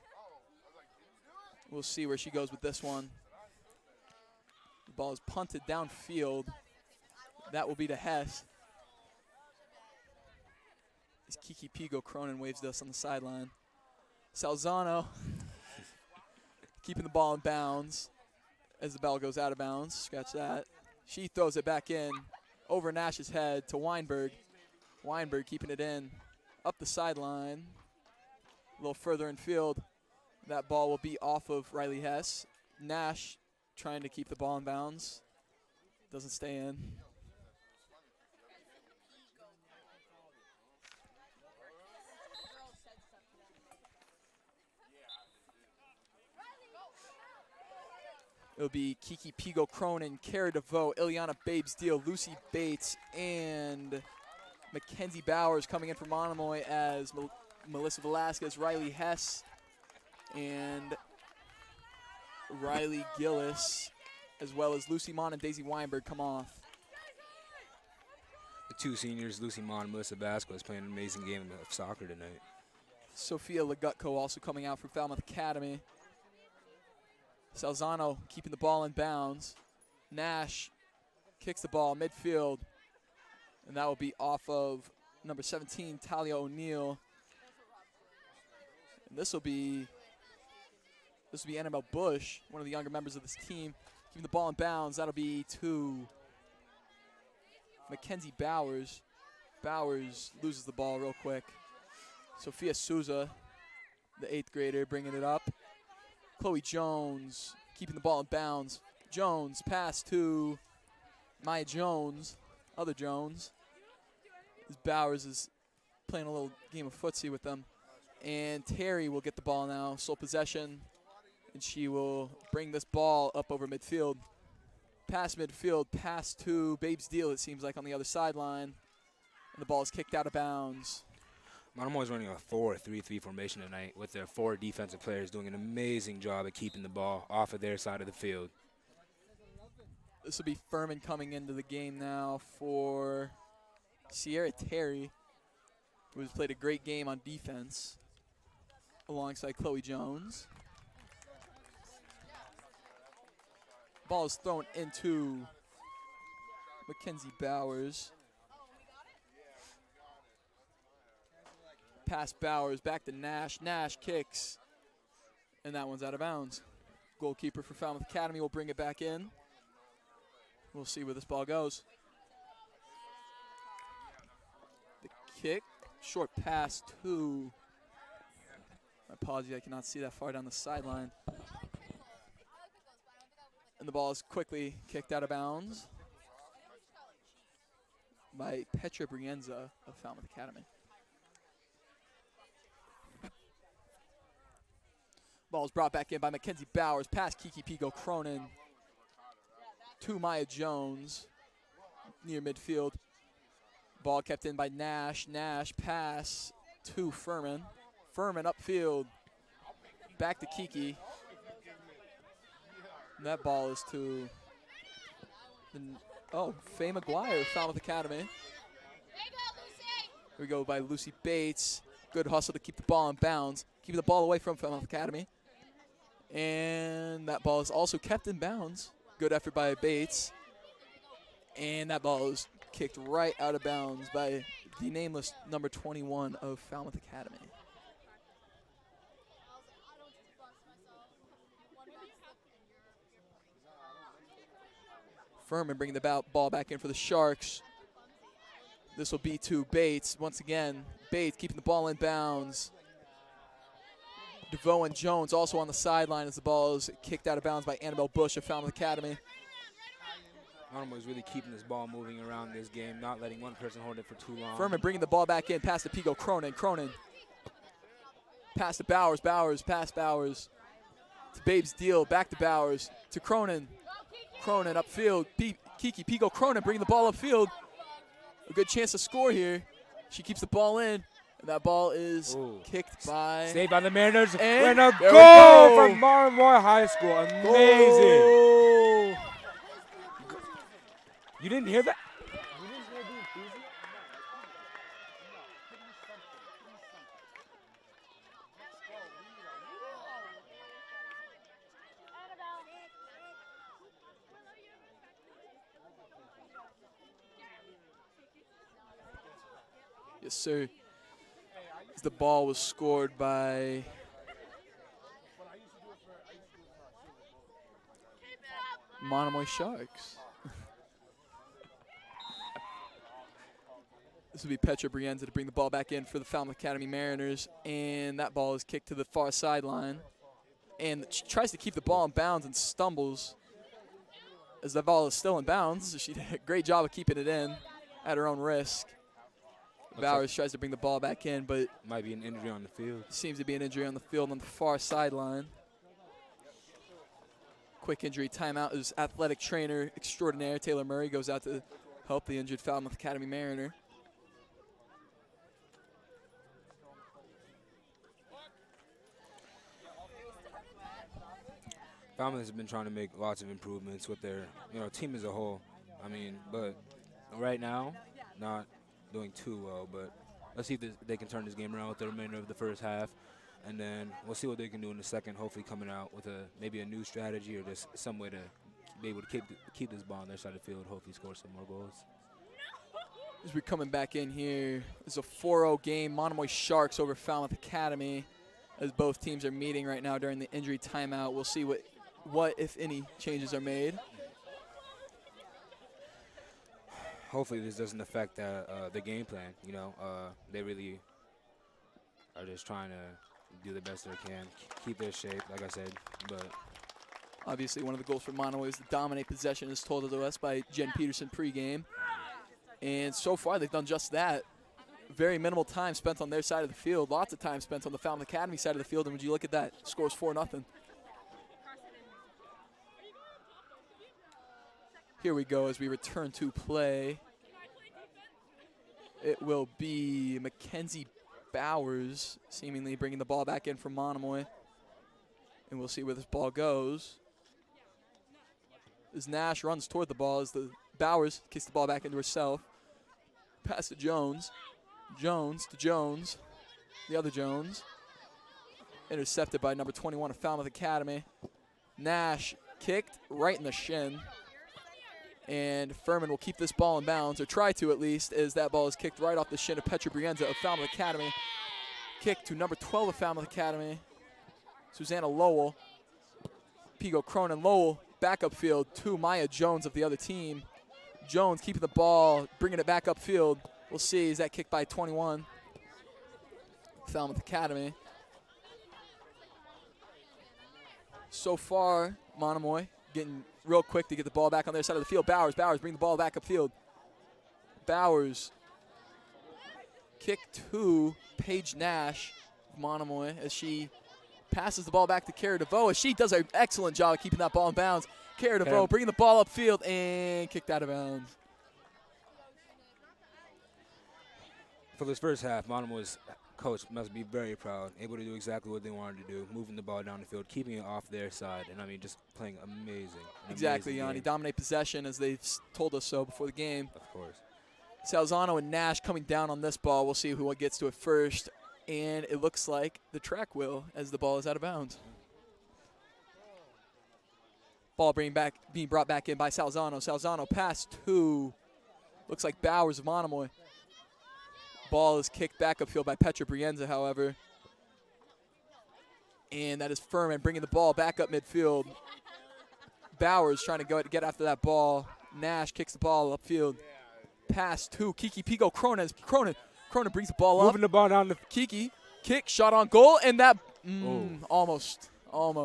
I: We'll see where she goes with this one. The ball is punted downfield. That will be to Hess. As Kiki Pigo Cronin waves to us on the sideline. Salzano keeping the ball in bounds as the ball goes out of bounds. Scratch that. She throws it back in over Nash's head to Weinberg. Weinberg keeping it in up the sideline. A little further in field. That ball will be off of Riley Hess. Nash trying to keep the ball in bounds. Doesn't stay in. It'll be Kiki Pigo Cronin, Kara DeVoe, Ileana Babes Deal, Lucy Bates, and Mackenzie Bowers coming in for Monomoy as Melissa Velasquez, Riley Hess, and Riley Gillis, as well as Lucy Mon and Daisy Weinberg come off.
J: The two seniors, Lucy Mon and Melissa Vasquez, playing an amazing game of soccer tonight.
I: Sophia Legutko also coming out from Falmouth Academy. Salzano keeping the ball in bounds. Nash kicks the ball midfield, and that will be off of number 17, Talia O'Neill. And this will be Annabelle Bush, one of the younger members of this team, keeping the ball in bounds. That'll be to Mackenzie Bowers. Bowers loses the ball real quick. Sophia Souza, the 8th grader, bringing it up. Chloe Jones keeping the ball in bounds. Jones pass to Maya Jones, other Jones. As Bowers is playing a little game of footsie with them. And Terry will get the ball now, sole possession, and she will bring this ball up over midfield. Pass midfield, pass to Babes Deal, it seems like, on the other sideline. And the ball is kicked out of bounds.
J: Monomoy is running a 4-3-3 formation tonight with their 4 defensive players doing an amazing job at keeping the ball off of their side of the field.
I: This will be Furman coming into the game now for Sierra Terry, who has played a great game on defense alongside Chloe Jones. Ball is thrown into Mackenzie Bowers. Pass Bowers, back to Nash. Nash kicks, and that one's out of bounds. Goalkeeper for Falmouth Academy will bring it back in. We'll see where this ball goes. The kick, short pass to, my apologies, I cannot see that far down the sideline. And the ball is quickly kicked out of bounds by Petra Brienza of Falmouth Academy. Ball is brought back in by Mackenzie Bowers, past Kiki Pigo Cronin to Maya Jones near midfield. Ball kept in by Nash. Nash pass to Furman. Furman upfield, back to Kiki. And that ball is to Faye McGuire of Falmouth Academy. Here we go by Lucy Bates. Good hustle to keep the ball in bounds. Keeping the ball away from Falmouth Academy. And that ball is also kept in bounds. Good effort by Bates. And that ball is kicked right out of bounds by the nameless number 21 of Falmouth Academy. Furman bringing the ball back in for the Sharks. This will be to Bates. Once again, Bates keeping the ball in bounds. DeVoe and Jones also on the sideline as the ball is kicked out of bounds by Annabelle Bush of Falmouth Academy.
J: Monomoy is really keeping this ball moving around this game, not letting one person hold it for too long.
I: Furman bringing the ball back in, pass to Pigo Cronin. Cronin. Pass to Bowers. Bowers, pass Bowers. To Babes Deal, back to Bowers. To Cronin. Cronin upfield. Kiki Pigo Cronin bringing the ball upfield. A good chance to score here. She keeps the ball in. And that ball is kicked by...
J: Saved by the Mariners.
I: And
J: a goal from Monomoy High School. Amazing.
I: Goal.
J: You didn't hear that?
I: Yes, sir. The ball was scored by Monomoy Sharks. This will be Petra Brienza to bring the ball back in for the Falmouth Academy Mariners, and that ball is kicked to the far sideline. And she tries to keep the ball in bounds and stumbles as the ball is still in bounds. So she did a great job of keeping it in at her own risk. Bowers tries to bring the ball back in, but
J: might be an injury on the field.
I: Seems to be an injury on the field on the far sideline. Quick injury timeout as athletic trainer extraordinaire Taylor Murray goes out to help the injured Falmouth Academy Mariner.
J: Falmouth has been trying to make lots of improvements with their, team as a whole. I mean, but right now, not doing too well. But let's see if they can turn this game around with the remainder of the first half, and then we'll see what they can do in the second. Hopefully, coming out with maybe a new strategy or just some way to be able to keep this ball on their side of the field. Hopefully, score some more goals.
I: As we're coming back in here, it's a 4-0 game. Monomoy Sharks over Falmouth Academy, as both teams are meeting right now during the injury timeout. We'll see what if any, changes are made.
J: Hopefully this doesn't affect the game plan. They really are just trying to do the best they can, keep their shape, like I said. But
I: obviously one of the goals for Monomoy is to dominate possession, as told to us by Jen Peterson pregame. And so far they've done just that. Very minimal time spent on their side of the field. Lots of time spent on the Falmouth Academy side of the field. And would you look at that? Scores 4-0. Here we go as we return to play. It will be Mackenzie Bowers seemingly bringing the ball back in from Monomoy. And we'll see where this ball goes. As Nash runs toward the ball, as the Bowers kicks the ball back into herself. Pass to Jones. Jones to Jones. The other Jones. Intercepted by number 21 of Falmouth Academy. Nash kicked right in the shin. And Furman will keep this ball in bounds, or try to at least, as that ball is kicked right off the shin of Petra Brienza of Falmouth Academy. Kick to number 12 of Falmouth Academy, Susanna Lowell. Pigo Cronin. Lowell back upfield to Maya Jones of the other team. Jones keeping the ball, bringing it back upfield. We'll see, is that kicked by 21, Falmouth Academy. So far, Monomoy getting real quick to get the ball back on their side of the field. Bowers bring the ball back upfield. Bowers kick to Paige Nash of Monomoy as she passes the ball back to Cara DeVoe, as she does an excellent job of keeping that ball in bounds. Cara DeVoe bringing the ball upfield and kicked out of bounds.
J: For this first half, Monomoy's coach must be very proud, able to do exactly what they wanted to do, moving the ball down the field, keeping it off their side, and I mean, just playing amazing.
I: Exactly, Yanni. Dominate possession, as they've told us so before the game.
J: Of course.
I: Salzano and Nash coming down on this ball. We'll see who gets to it first, and it looks like the track will, as the ball is out of bounds. Ball being brought back in by Salzano. Salzano pass to, looks like Bowers of Monomoy. Ball is kicked back upfield by Petra Brienza, however. And that is Furman bringing the ball back up midfield. Bowers trying to get after that ball. Nash kicks the ball upfield. Pass to Kiki Pigo Cronin. Cronin brings the ball up.
J: Moving the ball down the
I: Kiki, kick, shot on goal, and that almost.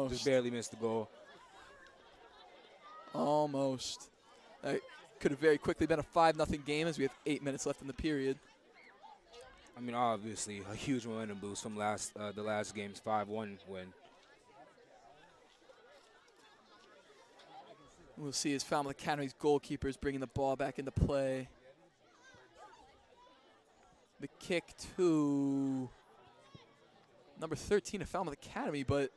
J: Just barely missed the goal.
I: Almost. That could have very quickly been a 5-0 game, as we have 8 minutes left in the period.
J: I mean, obviously, a huge momentum boost from the last game's 5-1 win.
I: We'll see as Falmouth Academy's goalkeepers bringing the ball back into play. The kick to number 13 of Falmouth Academy, but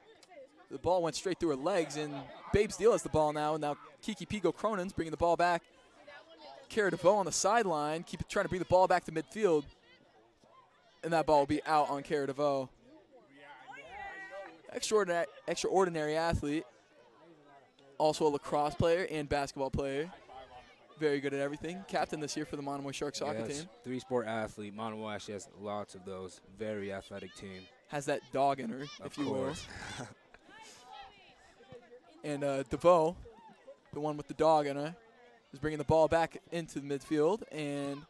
I: the ball went straight through her legs, and Babe Steele has the ball now. And now Kiki Pigo Cronin's bringing the ball back. Cara DeVoe on the sideline, trying to bring the ball back to midfield. And that ball will be out on Cara DeVoe. Extraordinary athlete. Also a lacrosse player and basketball player. Very good at everything. Captain this year for the Monomoy Sharks soccer team.
J: Three-sport athlete. Monomoy actually has lots of those. Very athletic team.
I: Has that dog in her, if you will.
J: Of course.
I: And DeVoe, the one with the dog in her, is bringing the ball back into the midfield. And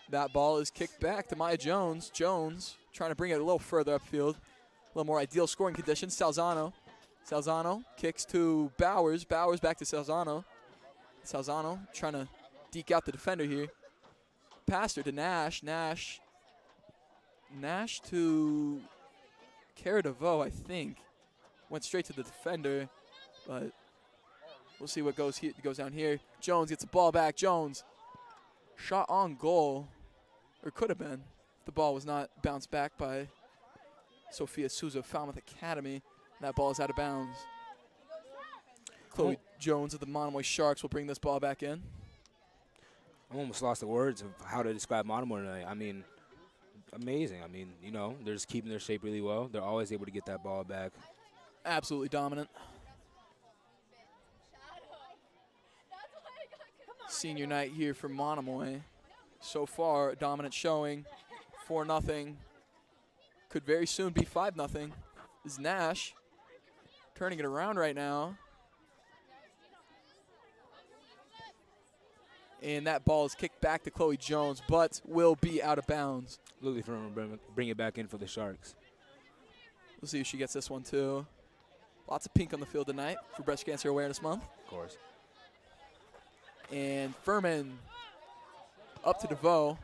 I: that ball is kicked back to Maya Jones. Jones trying to bring it a little further upfield. little more ideal scoring conditions. Salzano kicks to Bowers. Bowers back to Salzano. Salzano trying to deke out the defender here. Passed her to Nash. Nash to Cara DeVoe, I think. Went straight to the defender, but we'll see what goes down here. Jones gets the ball back. Jones, shot on goal, or could have been, if the ball was not bounced back by Sophia Souza of Falmouth Academy. That ball is out of bounds. Chloe Jones of the Monomoy Sharks will bring this ball back in.
J: I almost lost the words of how to describe Monomoy tonight. I mean, amazing. I mean, you know, they're just keeping their shape really well. They're always able to get that ball back.
I: Absolutely dominant. Senior night here for Monomoy. So far, a dominant showing. 4-0. Could very soon be 5-0. This is Nash turning it around right now. And that ball is kicked back to Chloe Jones, but will be out of bounds.
J: Lily Furman bring it back in for the Sharks.
I: We'll see if she gets this one too. Lots of pink on the field tonight for Breast Cancer Awareness Month.
J: Of course.
I: And Furman up to DeVoe,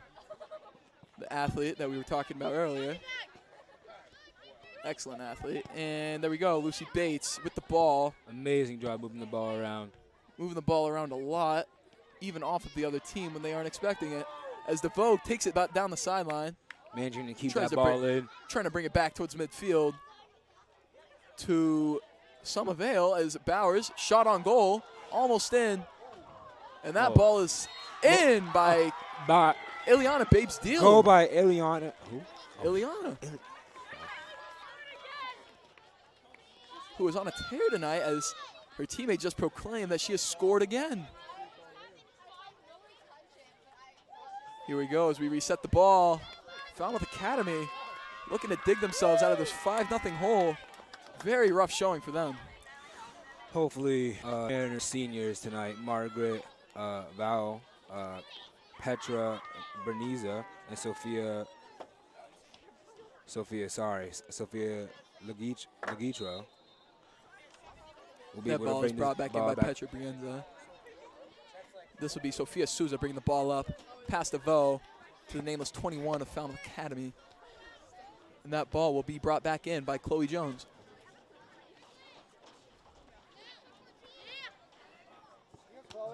I: the athlete that we were talking about earlier. Excellent athlete. And there we go, Lucy Bates with the ball.
J: Amazing job moving the ball around.
I: Moving the ball around a lot, even off of the other team when they aren't expecting it. As DeVoe takes it back down the sideline.
J: Managing to keep that ball in.
I: Trying to bring it back towards midfield to some avail as Bowers, shot on goal, almost in. And that ball is in by Ileana Babes Deal.
J: Goal by Ileana. Who?
I: Ileana. Who is on a tear tonight as her teammate just proclaimed that she has scored again. Here we go as we reset the ball. Falmouth Academy looking to dig themselves out of this 5-0 hole. Very rough showing for them.
J: Hopefully, Mariners seniors tonight, Margaret Val, Petra Berniza, and Sophia Legitro.
I: That ball is brought back in by Petra Brienza. This will be Sophia Souza bringing the ball up past DeVoe to the nameless 21 of Falmouth Academy. And that ball will be brought back in by Chloe Jones.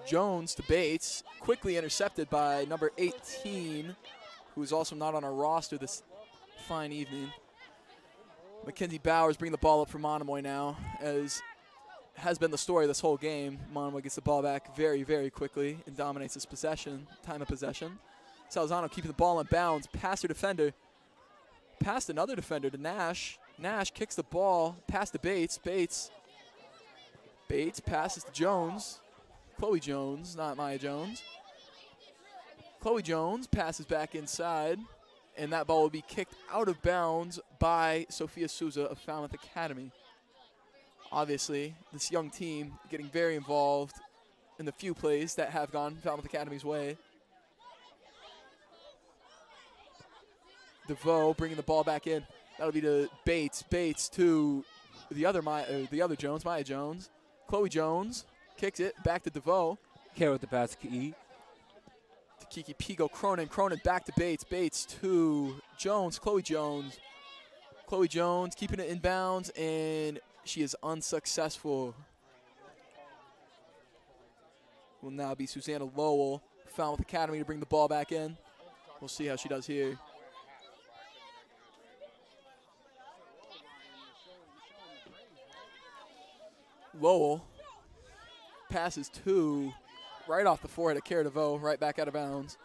I: Jones to Bates, quickly intercepted by number 18, who is also not on our roster this fine evening. Mackenzie Bowers bringing the ball up for Monomoy now, as has been the story this whole game. Monomoy gets the ball back very, very quickly and dominates his possession, time of possession. Salzano keeping the ball in bounds, past her defender, past another defender to Nash. Nash kicks the ball past to Bates. Bates passes to Jones. Chloe Jones, not Maya Jones. Chloe Jones passes back inside, and that ball will be kicked out of bounds by Sophia Souza of Falmouth Academy. Obviously, this young team getting very involved in the few plays that have gone Falmouth Academy's way. DeVoe bringing the ball back in. That'll be to Bates. Bates to the other Jones, Maya Jones. Chloe Jones kicks it back to DeVoe.
J: Care with the pass to Kiki.
I: To Kiki Pigo. Cronin back to Bates. Bates to Jones. Chloe Jones. Chloe Jones keeping it in bounds, and she is unsuccessful. Will now be Susanna Lowell, Falmouth Academy, to bring the ball back in. We'll see how she does here. Lowell passes to right off the forehead of Cara DeVoe, right back out of bounds.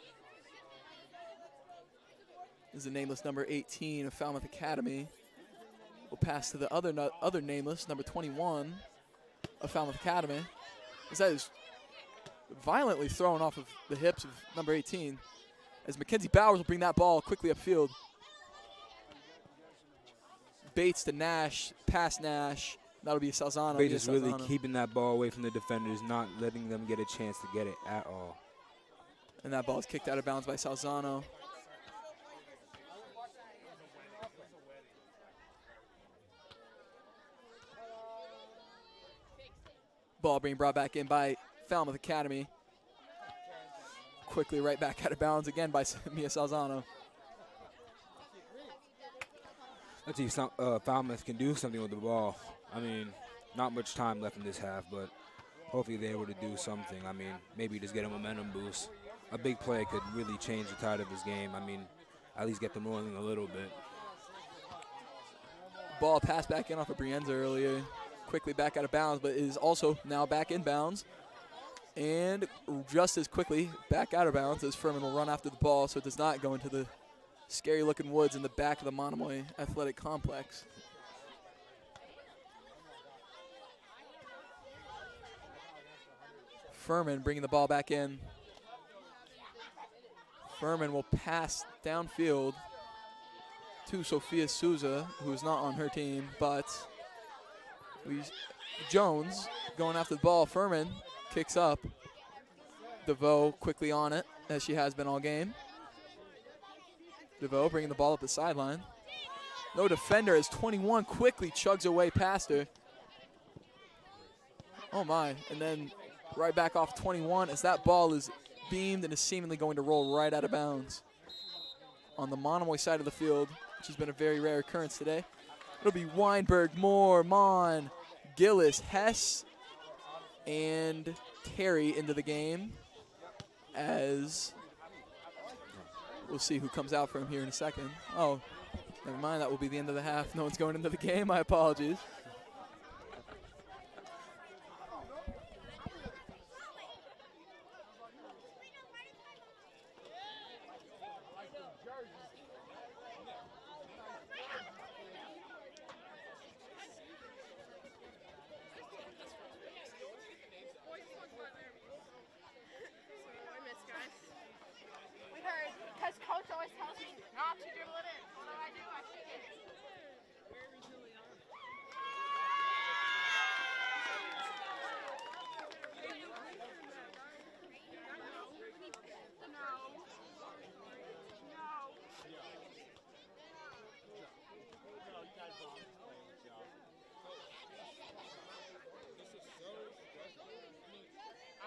I: This is the nameless number 18 of Falmouth Academy. We'll pass to the other nameless, number 21 of Falmouth Academy. That is violently thrown off of the hips of number 18. As Mackenzie Bowers will bring that ball quickly upfield. Bates to Nash, past Nash. That'll be Salzano.
J: Bates is really keeping that ball away from the defenders, not letting them get a chance to get it at all.
I: And that ball is kicked out of bounds by Salzano. ball being brought back in by Falmouth Academy. Quickly right back out of bounds again by Mia Salzano.
J: Let's see if Falmouth can do something with the ball. I mean, not much time left in this half, but hopefully they're able to do something. I mean, maybe just get a momentum boost. A big play could really change the tide of this game. I mean, at least get them rolling a little bit.
I: Ball passed back in off of Brienza earlier. Quickly back out of bounds, but is also now back in bounds. And just as quickly back out of bounds as Furman will run after the ball, so it does not go into the scary-looking woods in the back of the Monomoy Athletic Complex. Furman bringing the ball back in. Furman will pass downfield to Sophia Souza, who is not on her team, but Jones going after the ball. Furman kicks up. DeVoe quickly on it, as she has been all game. DeVoe bringing the ball up the sideline. No defender as 21 quickly chugs away past her. Oh my, and then right back off 21 as that ball is beamed and is seemingly going to roll right out of bounds on the Monomoy side of the field, which has been a very rare occurrence today. It'll be Weinberg, Moore, Mon, Gillis, Hess, and Terry into the game, as we'll see who comes out for him here in a second. Oh, never mind, that will be the end of the half. No one's going into the game, my apologies.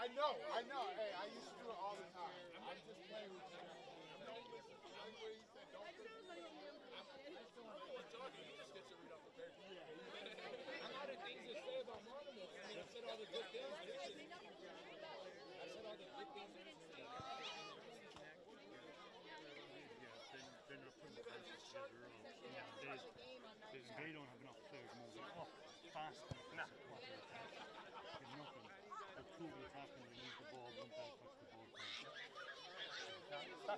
F: I know. Hey, I used to do it all the time. I'm just playing with you. Don't listen. I'm where you said don't listen. I'm still talking. He just gets to read off the paper. I got a things to say about Monomoy. I mean, I said all the good things. I said all the good things.
E: They're not putting the passes together wrong. They don't have enough players moving up fast enough. There's nothing. The two will happen, they need the ball, one ball, touch the ball. Stop.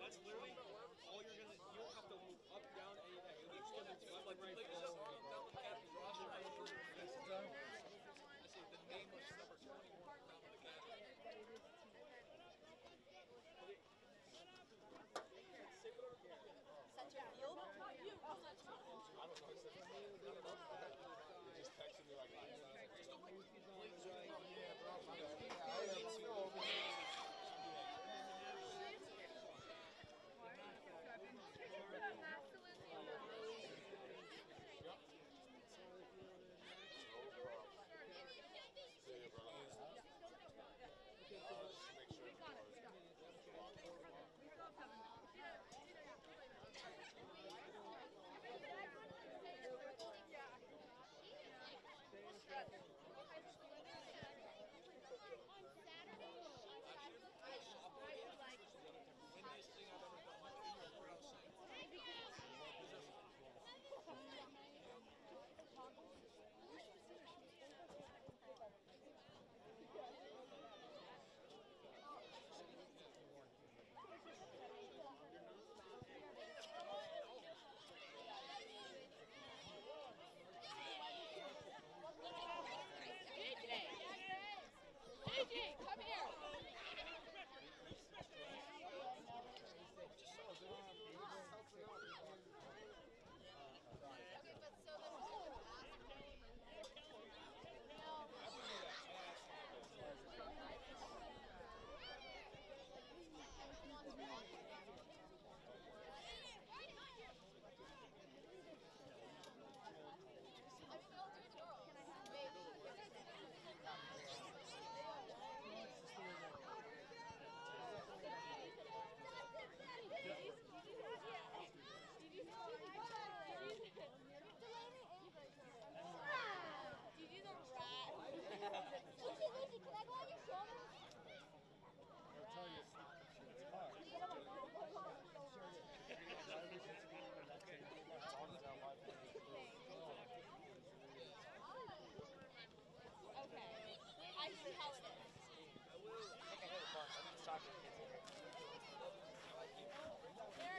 A: That's literally all you're gonna. You don't have to move up, down, any of that. You're just gonna like right.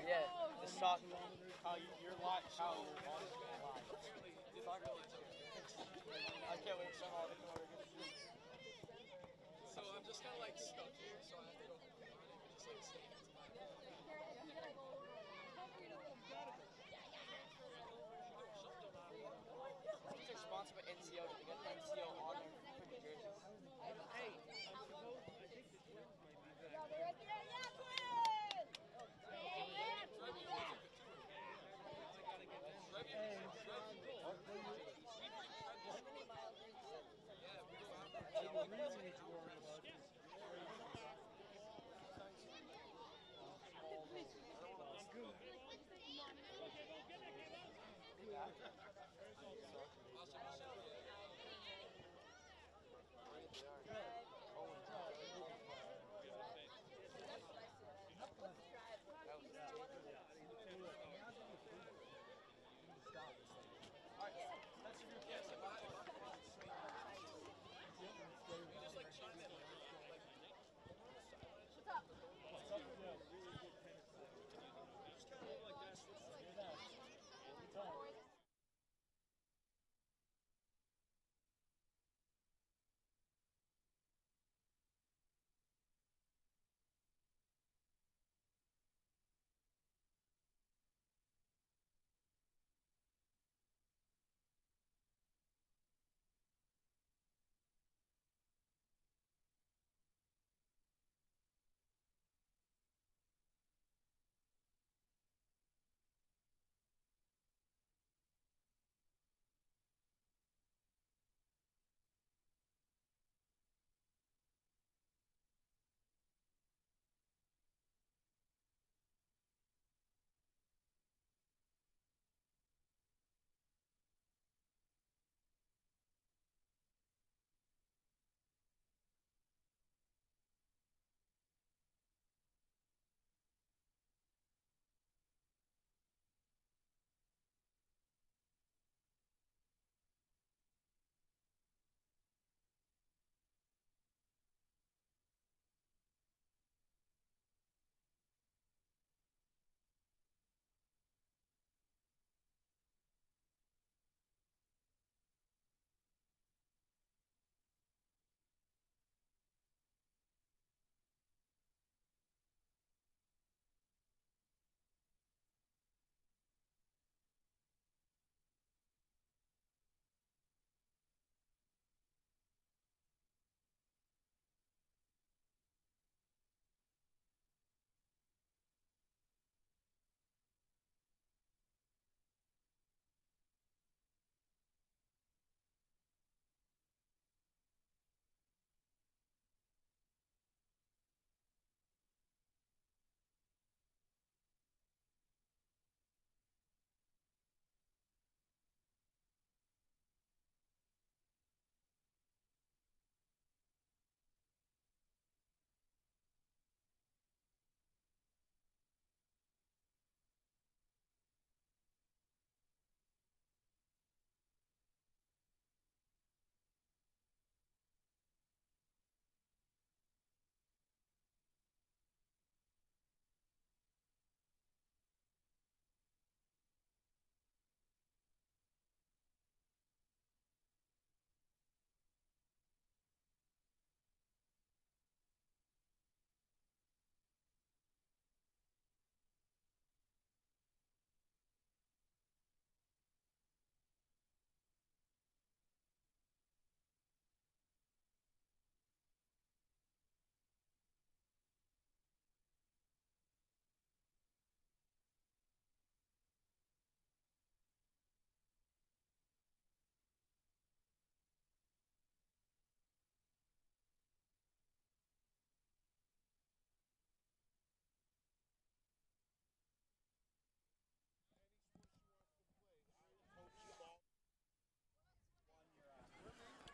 A: Yeah, the soccer, how you're live, how you're on live. I can't wait for all the corner.
F: So I'm just kind of like stuck here, so I have to go just like stay into my
A: They're sponsored by NCO. Did they get NCO on their freaking jerseys?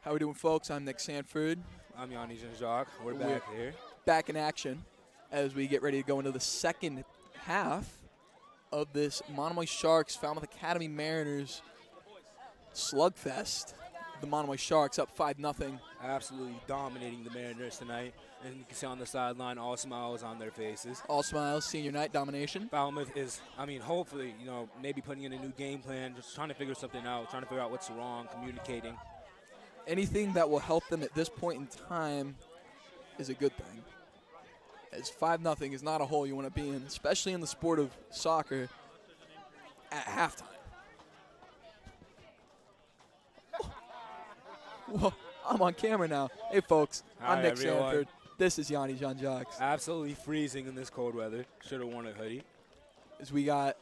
I: How we doing, folks? I'm Nick Sanford.
J: I'm Yanni Jacques. We're back here.
I: Back in action as we get ready to go into the second half of this Monomoy Sharks Falmouth Academy Mariners slugfest. the Monomoy Sharks up 5-0.
J: Absolutely dominating the Mariners tonight. And you can see on the sideline, all smiles on their faces.
I: All smiles, senior night domination.
J: Falmouth is, hopefully, maybe putting in a new game plan, just trying to figure something out, trying to figure out what's wrong, communicating.
I: Anything that will help them at this point in time is a good thing. As 5-0 is not a hole you want to be in, especially in the sport of soccer at halftime. Well, I'm on camera now. Hey, folks, I'm Nick Sanford. This is Yanni Jean-Jacques.
J: Absolutely freezing in this cold weather. Should have worn a hoodie.
I: As we got,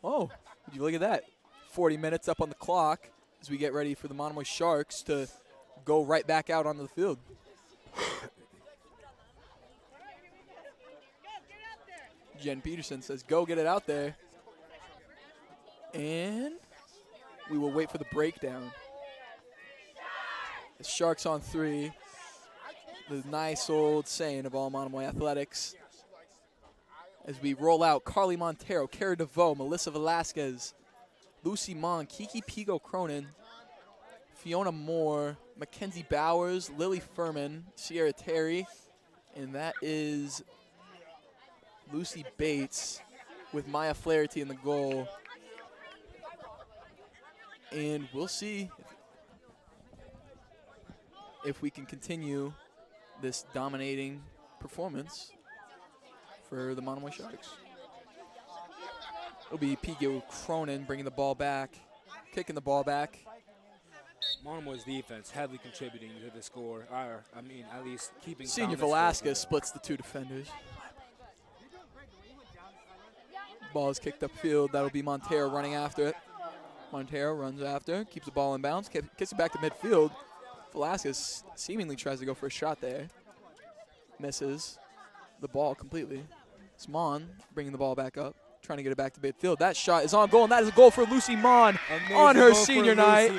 I: would you look at that? 40 minutes up on the clock as we get ready for the Monomoy Sharks to go right back out onto the field. Jen Peterson says, go get it out there. And we will wait for the breakdown. The Sharks on 3. The nice old saying of all Monomoy athletics. As we roll out Carly Montero, Cara DeVoe, Melissa Velasquez, Lucy Mon, Kiki Pigo Cronin, Fiona Moore, Mackenzie Bowers, Lily Furman, Sierra Terry, and that is Lucy Bates with Maya Flaherty in the goal. And we'll see if we can continue this dominating performance for the Monomoy Sharks. It'll be Pigo Cronin bringing the ball back, kicking the ball back.
J: Monomoy's defense heavily contributing to the score, at least keeping.
I: Senior Velasquez splits the two defenders. Ball is kicked upfield. That'll be Montero running after it. Montero runs after, keeps the ball in bounds, kicks it back to midfield. Velasquez seemingly tries to go for a shot there. Misses the ball completely. Smon bringing the ball back up, trying to get it back to midfield. That shot is on goal, and that is a goal for Lucy Mon on her senior night.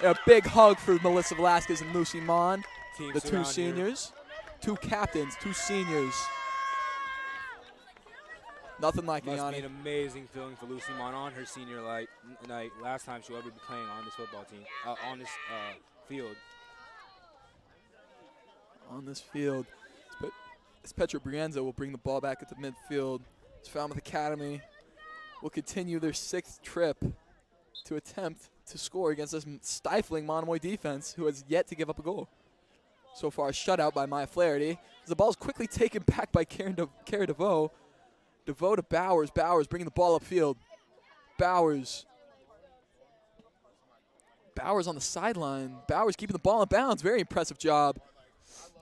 I: A big hug for Melissa Velasquez and Lucy Mon, the two seniors. Two captains, two seniors. Nothing like it, Yanni.
J: Must be an amazing feeling for Lucy Mon on her senior night. Last time she'll ever be playing on this football team, on this field.
I: On this field. As Petra Brienza will bring the ball back at the midfield. As Falmouth Academy will continue their 6th trip to attempt to score against this stifling Monomoy defense who has yet to give up a goal. So far, a shutout by Maya Flaherty. As the ball is quickly taken back by Cara DeVoe. DeVoe to Bowers. Bowers bringing the ball upfield. Bowers on the sideline. Bowers keeping the ball in bounds. Very impressive job.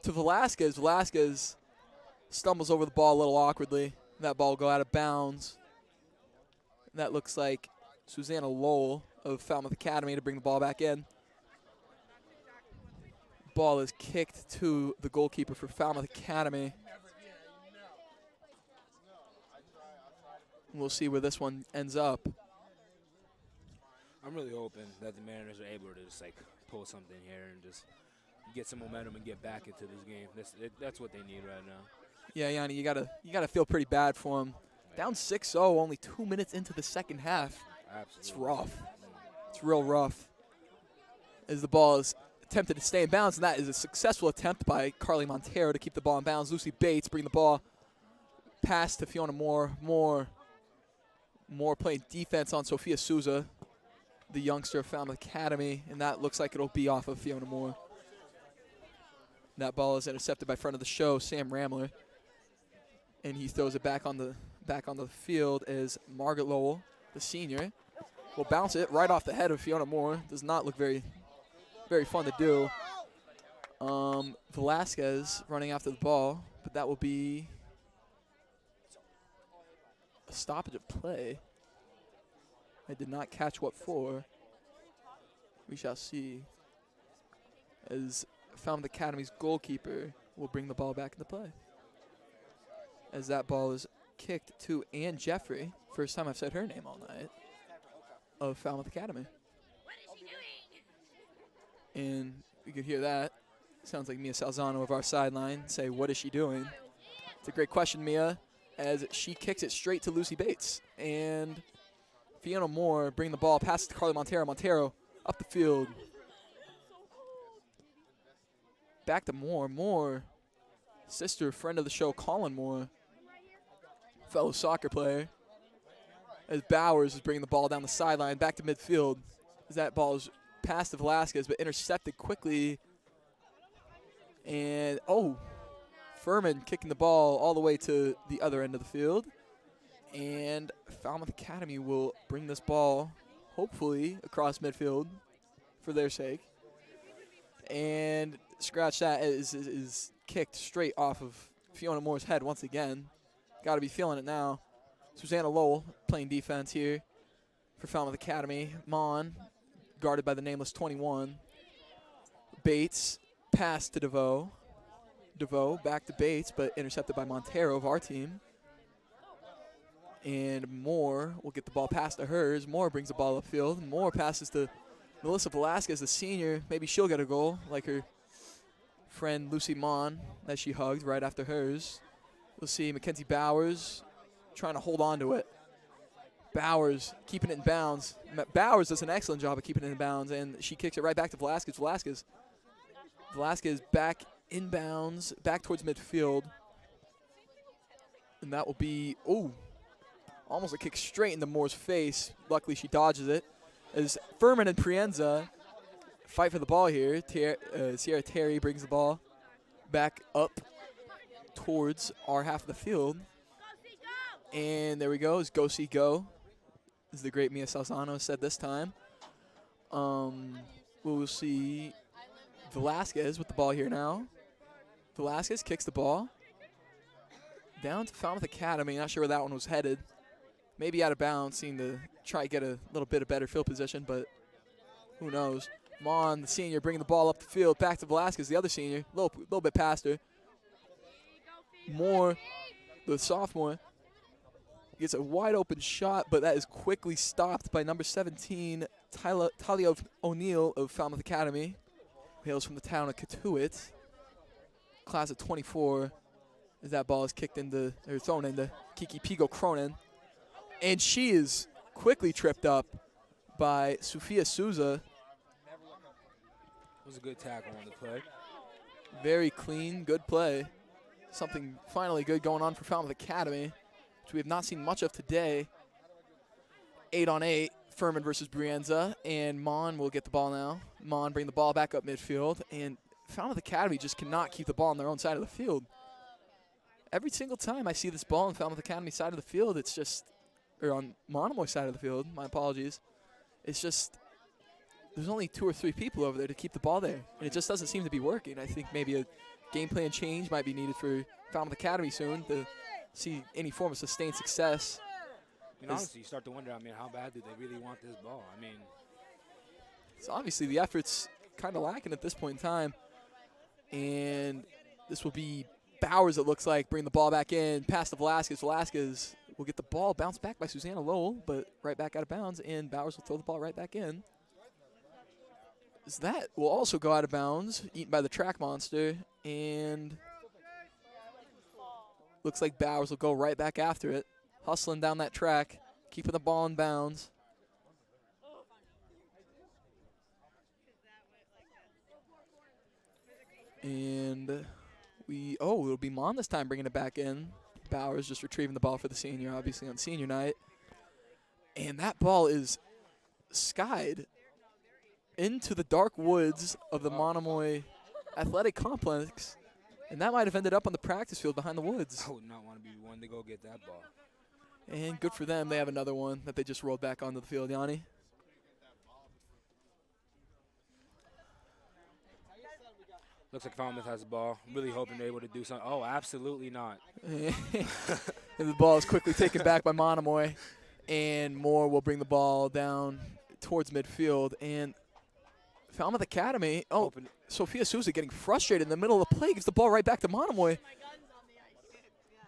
I: To Velasquez. Velasquez stumbles over the ball a little awkwardly. That ball will go out of bounds. That looks like Susanna Lowell of Falmouth Academy to bring the ball back in. Ball is kicked to the goalkeeper for Falmouth Academy. We'll see where this one ends up.
J: I'm really hoping that the Mariners are able to just pull something here and just get some momentum and get back into this game. That's what they need right now.
I: Yeah, Yanni, you gotta feel pretty bad for them. Down 6-0, only 2 minutes into the second half.
J: Absolutely.
I: It's rough. It's real rough. As the ball is attempted to stay in bounds, and that is a successful attempt by Carly Montero to keep the ball in bounds. Lucy Bates bring the ball pass to Fiona Moore. Moore playing defense on Sophia Souza, the youngster of Falmouth Academy, and that looks like it'll be off of Fiona Moore. That ball is intercepted by friend of the show, Sam Ramler, and he throws it back on the field as Margaret Lowell, the senior, will bounce it right off the head of Fiona Moore. Does not look very, very fun to do. Velasquez running after the ball, but that will be a stoppage of play. I did not catch what for. We shall see. As Falmouth Academy's goalkeeper will bring the ball back into play. As that ball is kicked to Ann Jeffrey. First time I've said her name all night. Of Falmouth Academy.
H: What is she doing?
I: And you can hear that. Sounds like Mia Salzano of our sideline say, what is she doing? It's a great question, Mia, as she kicks it straight to Lucy Bates. And Fiona Moore bring the ball, passes to Carly Montero. Montero up the field. Back to Moore. Moore, sister, friend of the show, Colin Moore, fellow soccer player. As Bowers is bringing the ball down the sideline, back to midfield. As that ball is passed to Velasquez, but intercepted quickly. And, Furman kicking the ball all the way to the other end of the field. And Falmouth Academy will bring this ball, hopefully, across midfield for their sake. And scratch that is kicked straight off of Fiona Moore's head once again. Got to be feeling it now. Susanna Lowell playing defense here for Falmouth Academy. Mon, guarded by the nameless 21. Bates, pass to DeVoe. DeVoe back to Bates, but intercepted by Montero of our team. And Moore will get the ball past to hers. Moore brings the ball upfield. Moore passes to Melissa Velasquez, the senior. Maybe she'll get a goal like her friend Lucy Mon that she hugged right after hers. We'll see Mackenzie Bowers trying to hold on to it. Bowers keeping it in bounds. Bowers does an excellent job of keeping it in bounds, and she kicks it right back to Velasquez. Velasquez back in bounds, back towards midfield. And that will be, almost a kick straight into Moore's face. Luckily, she dodges it. As Furman and Prienza fight for the ball here, Sierra Terry brings the ball back up towards our half of the field. And there we go. It's go see go, as the great Mia Salzano said this time. We'll see Velasquez with the ball here now. Velasquez kicks the ball down to Falmouth Academy. Not sure where that one was headed. Maybe out of bounds, seemed to try to get a little bit of better field position, but who knows. Mon, the senior, bringing the ball up the field. Back to Velasquez, the other senior. A little bit past her. Moore, the sophomore, gets a wide open shot, but that is quickly stopped by number 17, Talia O'Neill of Falmouth Academy. Hails from the town of Catuit. Class of 24, as that ball is kicked into, or thrown into Kiki Pigo Cronin. And she is quickly tripped up by Sofia Souza.
J: It was a good tackle on the play.
I: Very clean, good play. Something finally good going on for Falmouth Academy, which we have not seen much of today. 8-on-8, Furman versus Brienza, and Mon will get the ball now. Mon bring the ball back up midfield, and Falmouth Academy just cannot keep the ball on their own side of the field. Every single time I see this ball on Falmouth Academy side of the field, it's just, or on Monomoy side of the field, my apologies, it's just, there's only 2 or 3 people over there to keep the ball there, and it just doesn't seem to be working. I think maybe a game plan change might be needed for Falmouth Academy soon to see any form of sustained success.
J: I mean, honestly, you start to wonder, how bad do they really want this ball?
I: So obviously the effort's kind of lacking at this point in time. And this will be Bowers, it looks like, bring the ball back in, pass to Velasquez. Velasquez will get the ball bounced back by Susanna Lowell, but right back out of bounds, and Bowers will throw the ball right back in. So that will also go out of bounds, eaten by the track monster, and looks like Bowers will go right back after it, hustling down that track, keeping the ball in bounds. And it'll be Mon this time bringing it back in. Bowers just retrieving the ball for the senior, obviously on senior night. And that ball is skied into the dark woods of the Monomoy Athletic Complex. And that might have ended up on the practice field behind the woods.
J: I would not want to be one to go get that ball.
I: And good for them. They have another one that they just rolled back onto the field, Yanni.
J: Looks like Falmouth has the ball. I'm really hoping they're able to do something. Oh, absolutely not.
I: And the ball is quickly taken back by Monomoy. And Moore will bring the ball down towards midfield. And Falmouth Academy, Sophia Souza getting frustrated in the middle of the play. Gives the ball right back to Monomoy.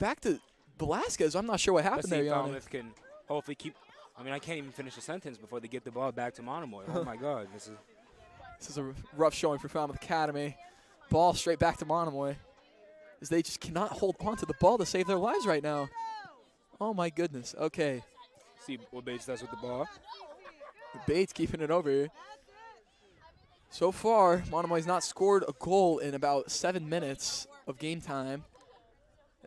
I: Back to Velasquez. I'm not sure what happened there, Yanni.
J: Falmouth can hopefully keep. I can't even finish a sentence before they get the ball back to Monomoy. Oh, my God. This
I: is a rough showing for Falmouth Academy. Ball straight back to Monomoy, as they just cannot hold on to the ball to save their lives right now. Oh, my goodness. Okay.
J: See what Bates does with the ball.
I: Bates keeping it over here. So far, Monomoy's not scored a goal in about 7 minutes of game time.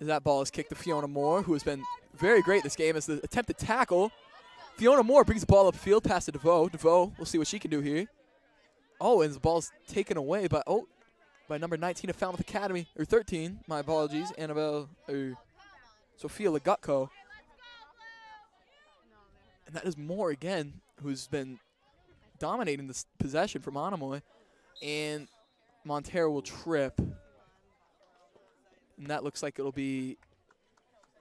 I: As that ball is kicked to Fiona Moore, who has been very great this game as the attempted tackle. Fiona Moore brings the ball upfield past to DeVoe. DeVoe, we'll see what she can do here. Oh, and the ball's taken away by number 19 of Falmouth Academy, or 13, my apologies, Sophia Legutko. And that is Moore again, who's been dominating this possession for Monomoy. And Montero will trip. And that looks like it'll be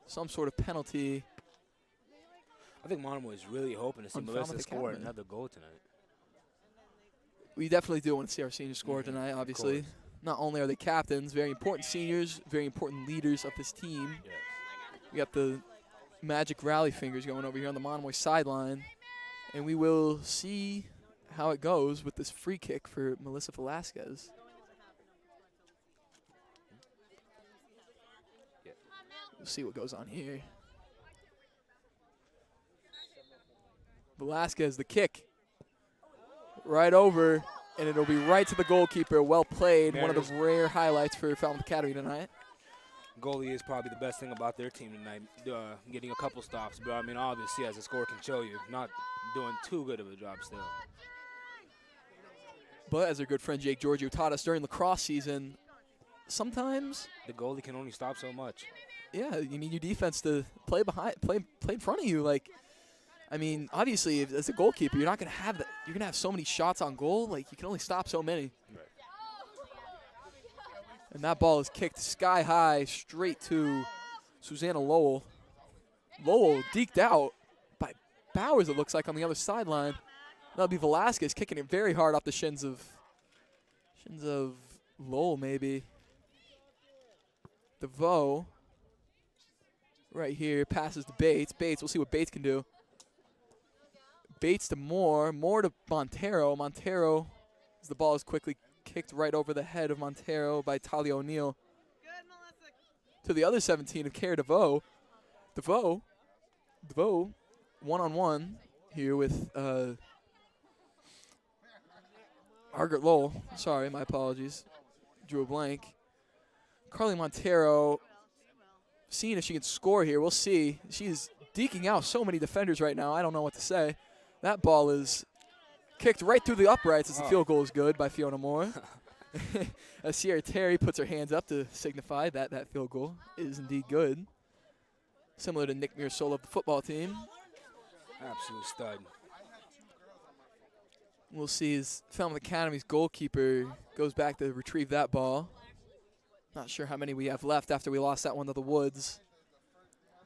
I: some sort of penalty.
J: I think Monomoy is really hoping to see Melissa score another goal tonight.
I: We definitely do want to see our seniors score tonight, obviously. Not only are they captains, very important seniors, very important leaders of this team.
J: Yes.
I: We got the magic rally fingers going over here on the Monomoy sideline. And we will see how it goes with this free kick for Melissa Velasquez. We'll see what goes on here. Velasquez, the kick. Right over, and it'll be right to the goalkeeper. Well played. One of the rare highlights for Falmouth Academy tonight.
J: Goalie is probably the best thing about their team tonight, getting a couple stops. But, I mean, obviously, as the score can show you, not doing too good of a job still.
I: But as our good friend Jake Giorgio taught us during lacrosse season, sometimes
J: the goalie can only stop so much.
I: Yeah, you need your defense to play in front of you. Like, I mean, obviously, as a goalkeeper, you're not gonna have that. You're gonna have so many shots on goal. Like, you can only stop so many.
J: Right.
I: And that ball is kicked sky high, straight to Susanna Lowell. Lowell deked out by Bowers, it looks like, on the other sideline. That'll be Velasquez kicking it very hard off the shins of Lowell, maybe. DeVoe. Right here, passes to Bates. Bates, we'll see what Bates can do. Bates to Moore. Moore to Montero. Montero, as the ball is quickly kicked right over the head of Montero by Talia O'Neill. To the other 17 of Cara DeVoe. DeVoe, one-on-one here with Margaret Lowell. Sorry, my apologies. Drew a blank. Carly Montero, seeing if she can score here. We'll see. She's deking out so many defenders right now. I don't know what to say. That ball is kicked right through the uprights as the field goal is good by Fiona Moore. As Sierra Terry puts her hands up to signify that that field goal is indeed good. Similar to Nick Mirasola of the football team.
J: Absolute stud.
I: We'll see as Falmouth Academy's goalkeeper goes back to retrieve that ball. Not sure how many we have left after we lost that one to the Woods.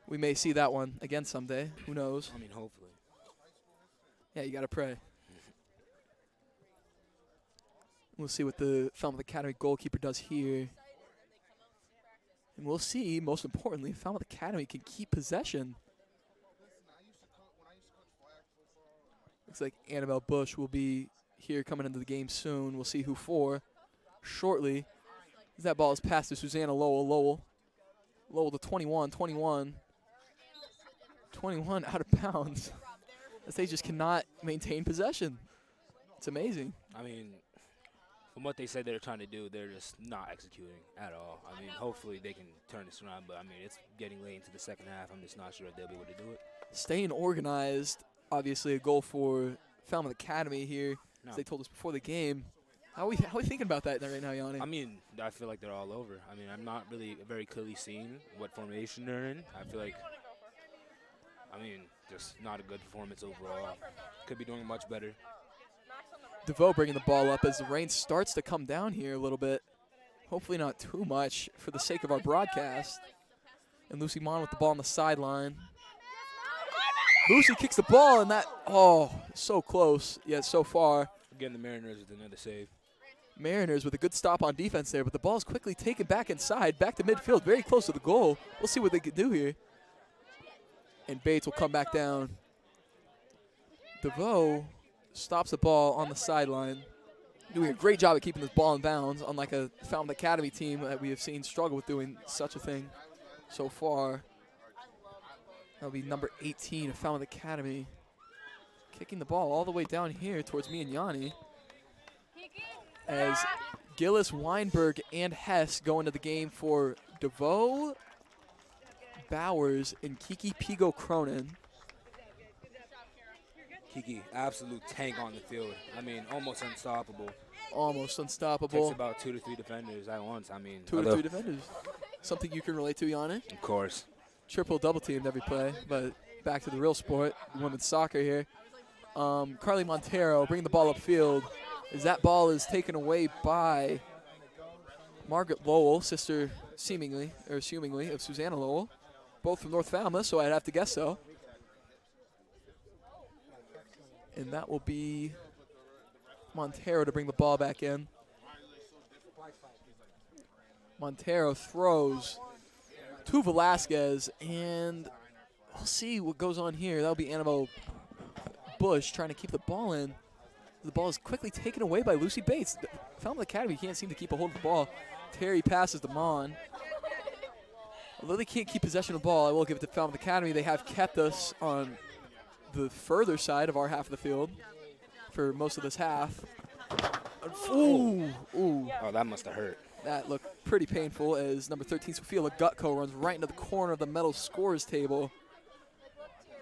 I: We may see that one again someday. Who knows?
J: I mean, hopefully.
I: Yeah, you got to pray. We'll see what the Falmouth Academy goalkeeper does here. And we'll see, most importantly, if Falmouth Academy can keep possession. Looks like Annabelle Bush will be here coming into the game soon. We'll see who for shortly. That ball is passed to Susanna Lowell. Lowell to 21 out of bounds. As they just cannot maintain possession. It's amazing.
J: I mean, from what they said they're trying to do, they're just not executing at all. I mean, hopefully they can turn this around, but I mean, it's getting late into the second half. I'm just not sure if they'll be able to do it.
I: Staying organized, obviously a goal for Falmouth Academy here.
J: No.
I: As they told us before the game. How are we thinking about that right now, Yanni?
J: I mean, I feel like they're all over. I mean, I'm not really very clearly seeing what formation they're in. I feel like, just not a good performance overall. Could be doing much better.
I: DeVoe bringing the ball up as the rain starts to come down here a little bit. Hopefully not too much for the sake of our broadcast. And Lucy Mon with the ball on the sideline. Lucy kicks the ball, and that, so close, yet so far.
J: Again, the Mariners with another save.
I: Mariners with a good stop on defense there, but the ball is quickly taken back inside, back to midfield, very close to the goal. We'll see what they can do here. And Bates will come back down. DeVoe stops the ball on the sideline, doing a great job at keeping this ball in bounds, unlike a Falmouth Academy team that we have seen struggle with doing such a thing so far. That'll be number 18 of Falmouth Academy, kicking the ball all the way down here towards me and Yanni. as Gillis, Weinberg, and Hess go into the game for DeVoe, Bowers, and Kiki Pigo Cronin.
J: Kiki, absolute tank on the field. I mean, almost unstoppable.
I: Almost unstoppable.
J: Takes about 2 to 3 defenders at once. I mean,
I: 2 to 3 defenders. Something you can relate to, Yanni?
J: Of course.
I: Triple double teamed every play, but back to the real sport, women's soccer here. Carly Montero bringing the ball upfield as that ball is taken away by Margaret Lowell, sister seemingly of Susanna Lowell, both from North Falmouth, so I'd have to guess so. And that will be Montero to bring the ball back in. Montero throws to Velasquez, and we'll see what goes on here. That'll be Annabelle Bush trying to keep the ball in. The ball is quickly taken away by Lucy Bates. Falmouth Academy can't seem to keep a hold of the ball. Terry passes to Mon. Although they can't keep possession of the ball, I will give it to Falmouth Academy. They have kept us on the further side of our half of the field for most of this half. Ooh.
J: Oh, that must have hurt.
I: That looked pretty painful as number 13, Sophia Legutko, runs right into the corner of the medal scorers table.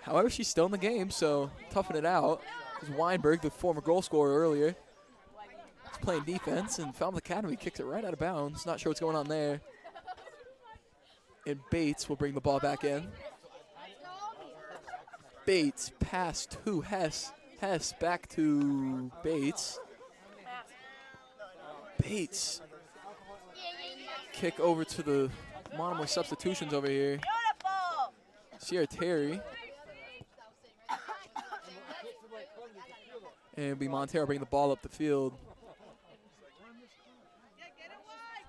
I: However, she's still in the game, so toughing it out. Because Weinberg, the former goal scorer earlier, is playing defense, and Falmouth Academy kicks it right out of bounds. Not sure what's going on there. And Bates will bring the ball back in. Bates pass to Hess. Hess back to Bates. Bates. Kick over to the Monomoy substitutions over here. Sierra Terry. And it'll be Montero bringing the ball up the field.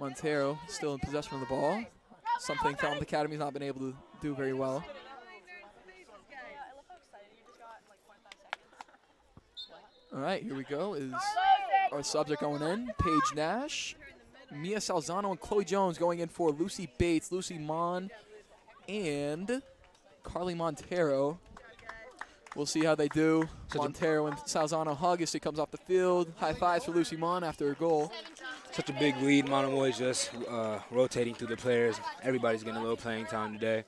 I: Montero still in possession of the ball. Something Falmouth Academy's not been able to do very well. All right, here we go. Our subs are going in. Paige Nash, Mia Salzano, and Chloe Jones going in for Lucy Bates, Lucy Mon, and Carly Montero. We'll see how they do. Montero and Salzano hug as she comes off the field. High fives for Lucy Mon after her goal.
J: Such a big lead. Monomoy is just rotating through the players. Everybody's getting a little playing time today.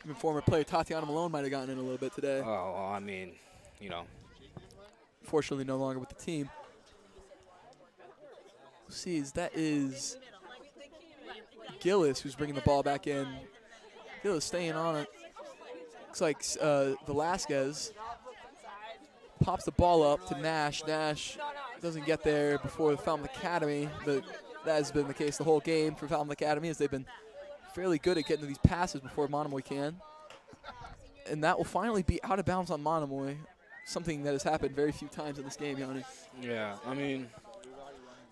I: Even former player Tatiana Malone might have gotten in a little bit today.
J: Oh, well, I mean, you know.
I: Fortunately, no longer with the team. We'll see, that is Gillis who's bringing the ball back in. Gillis staying on it. Looks like Velasquez pops the ball up to Nash. Nash doesn't get there before the Falmouth Academy, but that has been the case the whole game for Falmouth Academy, as they've been fairly good at getting to these passes before Monomoy can. And that will finally be out of bounds on Monomoy, something that has happened very few times in this game, Yanni.
J: Yeah, I mean,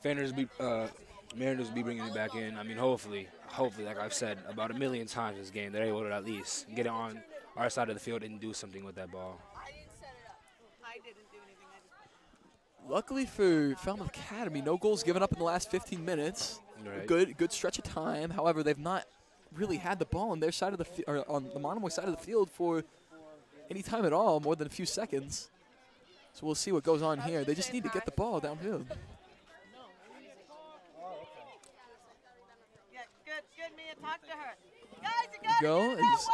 J: Mariners will be bringing it back in. I mean, hopefully, like I've said about a million times this game, they're able to at least get it on our side of the field and do something with that ball.
I: Luckily for Falmouth Academy, no goals given up in the last 15 minutes.
J: Right.
I: Good stretch of time. However, they've not really had the ball on their side of the or on the Monomoy side of the field for any time at all, more than a few seconds. So we'll see what goes on here. They just need to get the ball downfield. Go as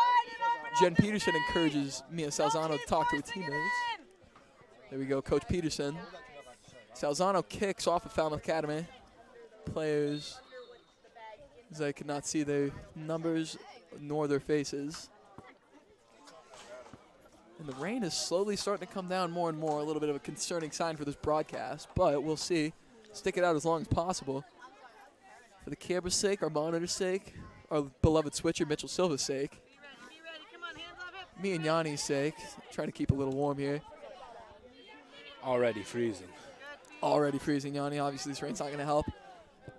I: Jen Peterson encourages Mia Salzano to talk to her teammates. There we go, Coach Peterson. Salzano kicks off of Falmouth Academy. Players, as I could not see their numbers nor their faces. And the rain is slowly starting to come down more and more, a little bit of a concerning sign for this broadcast, but we'll see. Stick it out as long as possible. For the camera's sake, our monitor's sake, our beloved switcher Mitchell Silva's sake, me and Yanni's sake, trying to keep a little warm here.
J: Already freezing.
I: Already freezing, Yanni. Obviously, this rain's not going to help.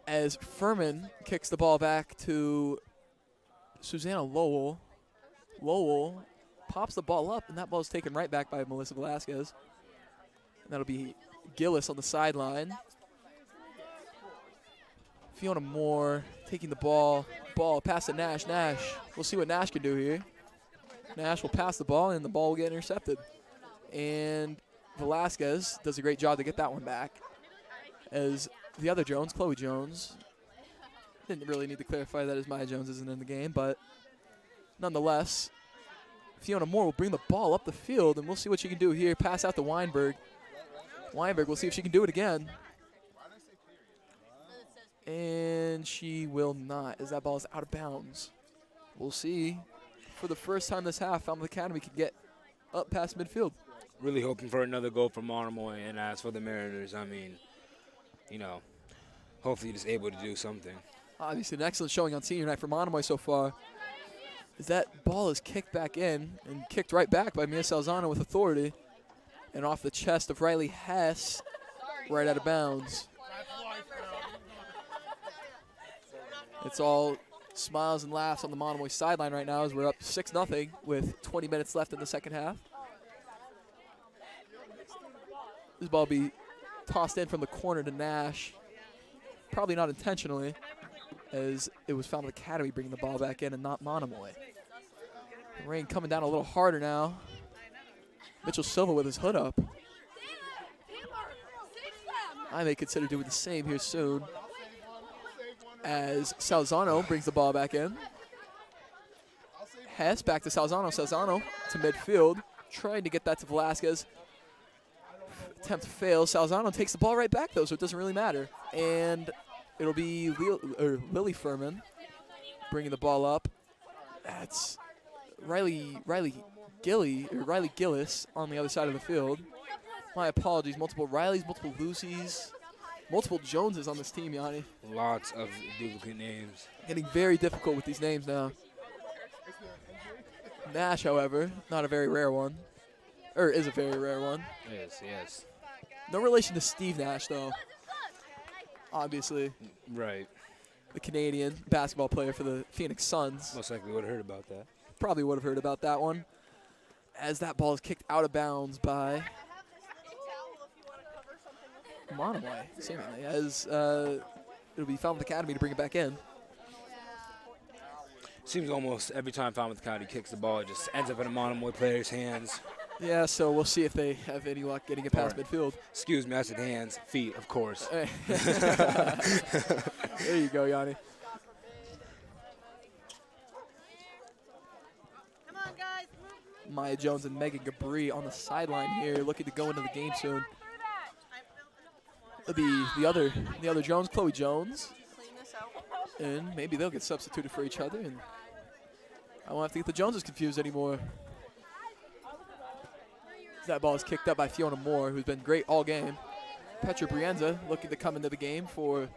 I: As Furman kicks the ball back to Susanna Lowell. Lowell pops the ball up, and that ball is taken right back by Melissa Velasquez. And that'll be Gillis on the sideline. Fiona Moore taking the ball past to Nash. Nash, we'll see what Nash can do here. Nash will pass the ball, and the ball will get intercepted. And Velasquez does a great job to get that one back. As the other Jones, Chloe Jones, didn't really need to clarify that as Maya Jones isn't in the game, but nonetheless, Fiona Moore will bring the ball up the field, and we'll see what she can do here. Pass out to Weinberg. Weinberg, we'll see if she can do it again. And she will not, as that ball is out of bounds. We'll see. For the first time this half, Falmouth Academy can get up past midfield.
J: Really hoping for another goal from Monomoy, and as for the Mariners, I mean, you know, hopefully just able to do something.
I: Obviously an excellent showing on senior night for Monomoy so far. As that ball is kicked back in and kicked right back by Mia Salzano with authority. And off the chest of Riley Hess, right out of bounds. It's all smiles and laughs on the Monomoy sideline right now as we're up 6-0 with 20 minutes left in the second half. This ball will be tossed in from the corner to Nash. Probably not intentionally, as it was Falmouth Academy bringing the ball back in and not Monomoy. The rain coming down a little harder now. Mitchell Silva with his hood up. I may consider doing the same here soon, as Salzano brings the ball back in. Hess back to Salzano. Salzano to midfield, trying to get that to Velasquez. Attempt fails. Salzano takes the ball right back, though, so it doesn't really matter. And it'll be Lily Furman bringing the ball up. That's Riley Gillis on the other side of the field. My apologies. Multiple Rileys, multiple Lucys, multiple Joneses on this team, Yanni.
J: Lots of duplicate names.
I: Getting very difficult with these names now. Nash, however, not a very rare one. Or is a very rare one.
J: Yes, yes.
I: No relation to Steve Nash, though. Obviously.
J: Right.
I: The Canadian basketball player for the Phoenix Suns.
J: Most likely would have heard about that.
I: Probably would have heard about that one. As that ball is kicked out of bounds by Monomoy, seemingly. As it'll be Falmouth Academy to bring it back in.
J: Seems almost every time Falmouth Academy kicks the ball, it just ends up in a Monomoy player's hands.
I: Yeah, so we'll see if they have any luck getting it past midfield.
J: Excuse me, I said hands, feet, of course.
I: There you go, Yanni.
D: Come on, guys.
I: Maya Jones and Megan Gabri on the sideline here, looking to go into the game soon. It'll be the other Jones, Chloe Jones, and maybe they'll get substituted for each other, and I won't have to get the Joneses confused anymore. That ball is kicked up by Fiona Moore, who's been great all game. Petra Brienza looking to come into the game for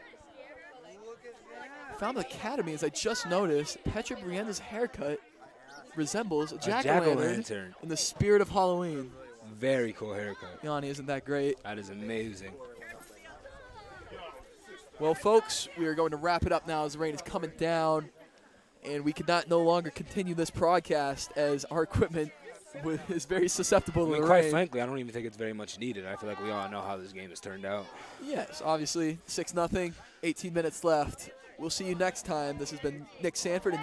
I: Falmouth Academy. As I just noticed, Petra Brienza's haircut resembles a jack-o'-lantern in the spirit of Halloween.
J: Very cool haircut.
I: Yanni, isn't that great?
J: That is amazing.
I: Well, folks, we are going to wrap it up now as the rain is coming down, and we cannot no longer continue this broadcast as our equipment is very susceptible to the rain.
J: Quite frankly, I don't even think it's very much needed. I feel like we all know how this game has turned out.
I: Yes, obviously, 6-0, 18 minutes left. We'll see you next time. This has been Nick Sanford and Yanni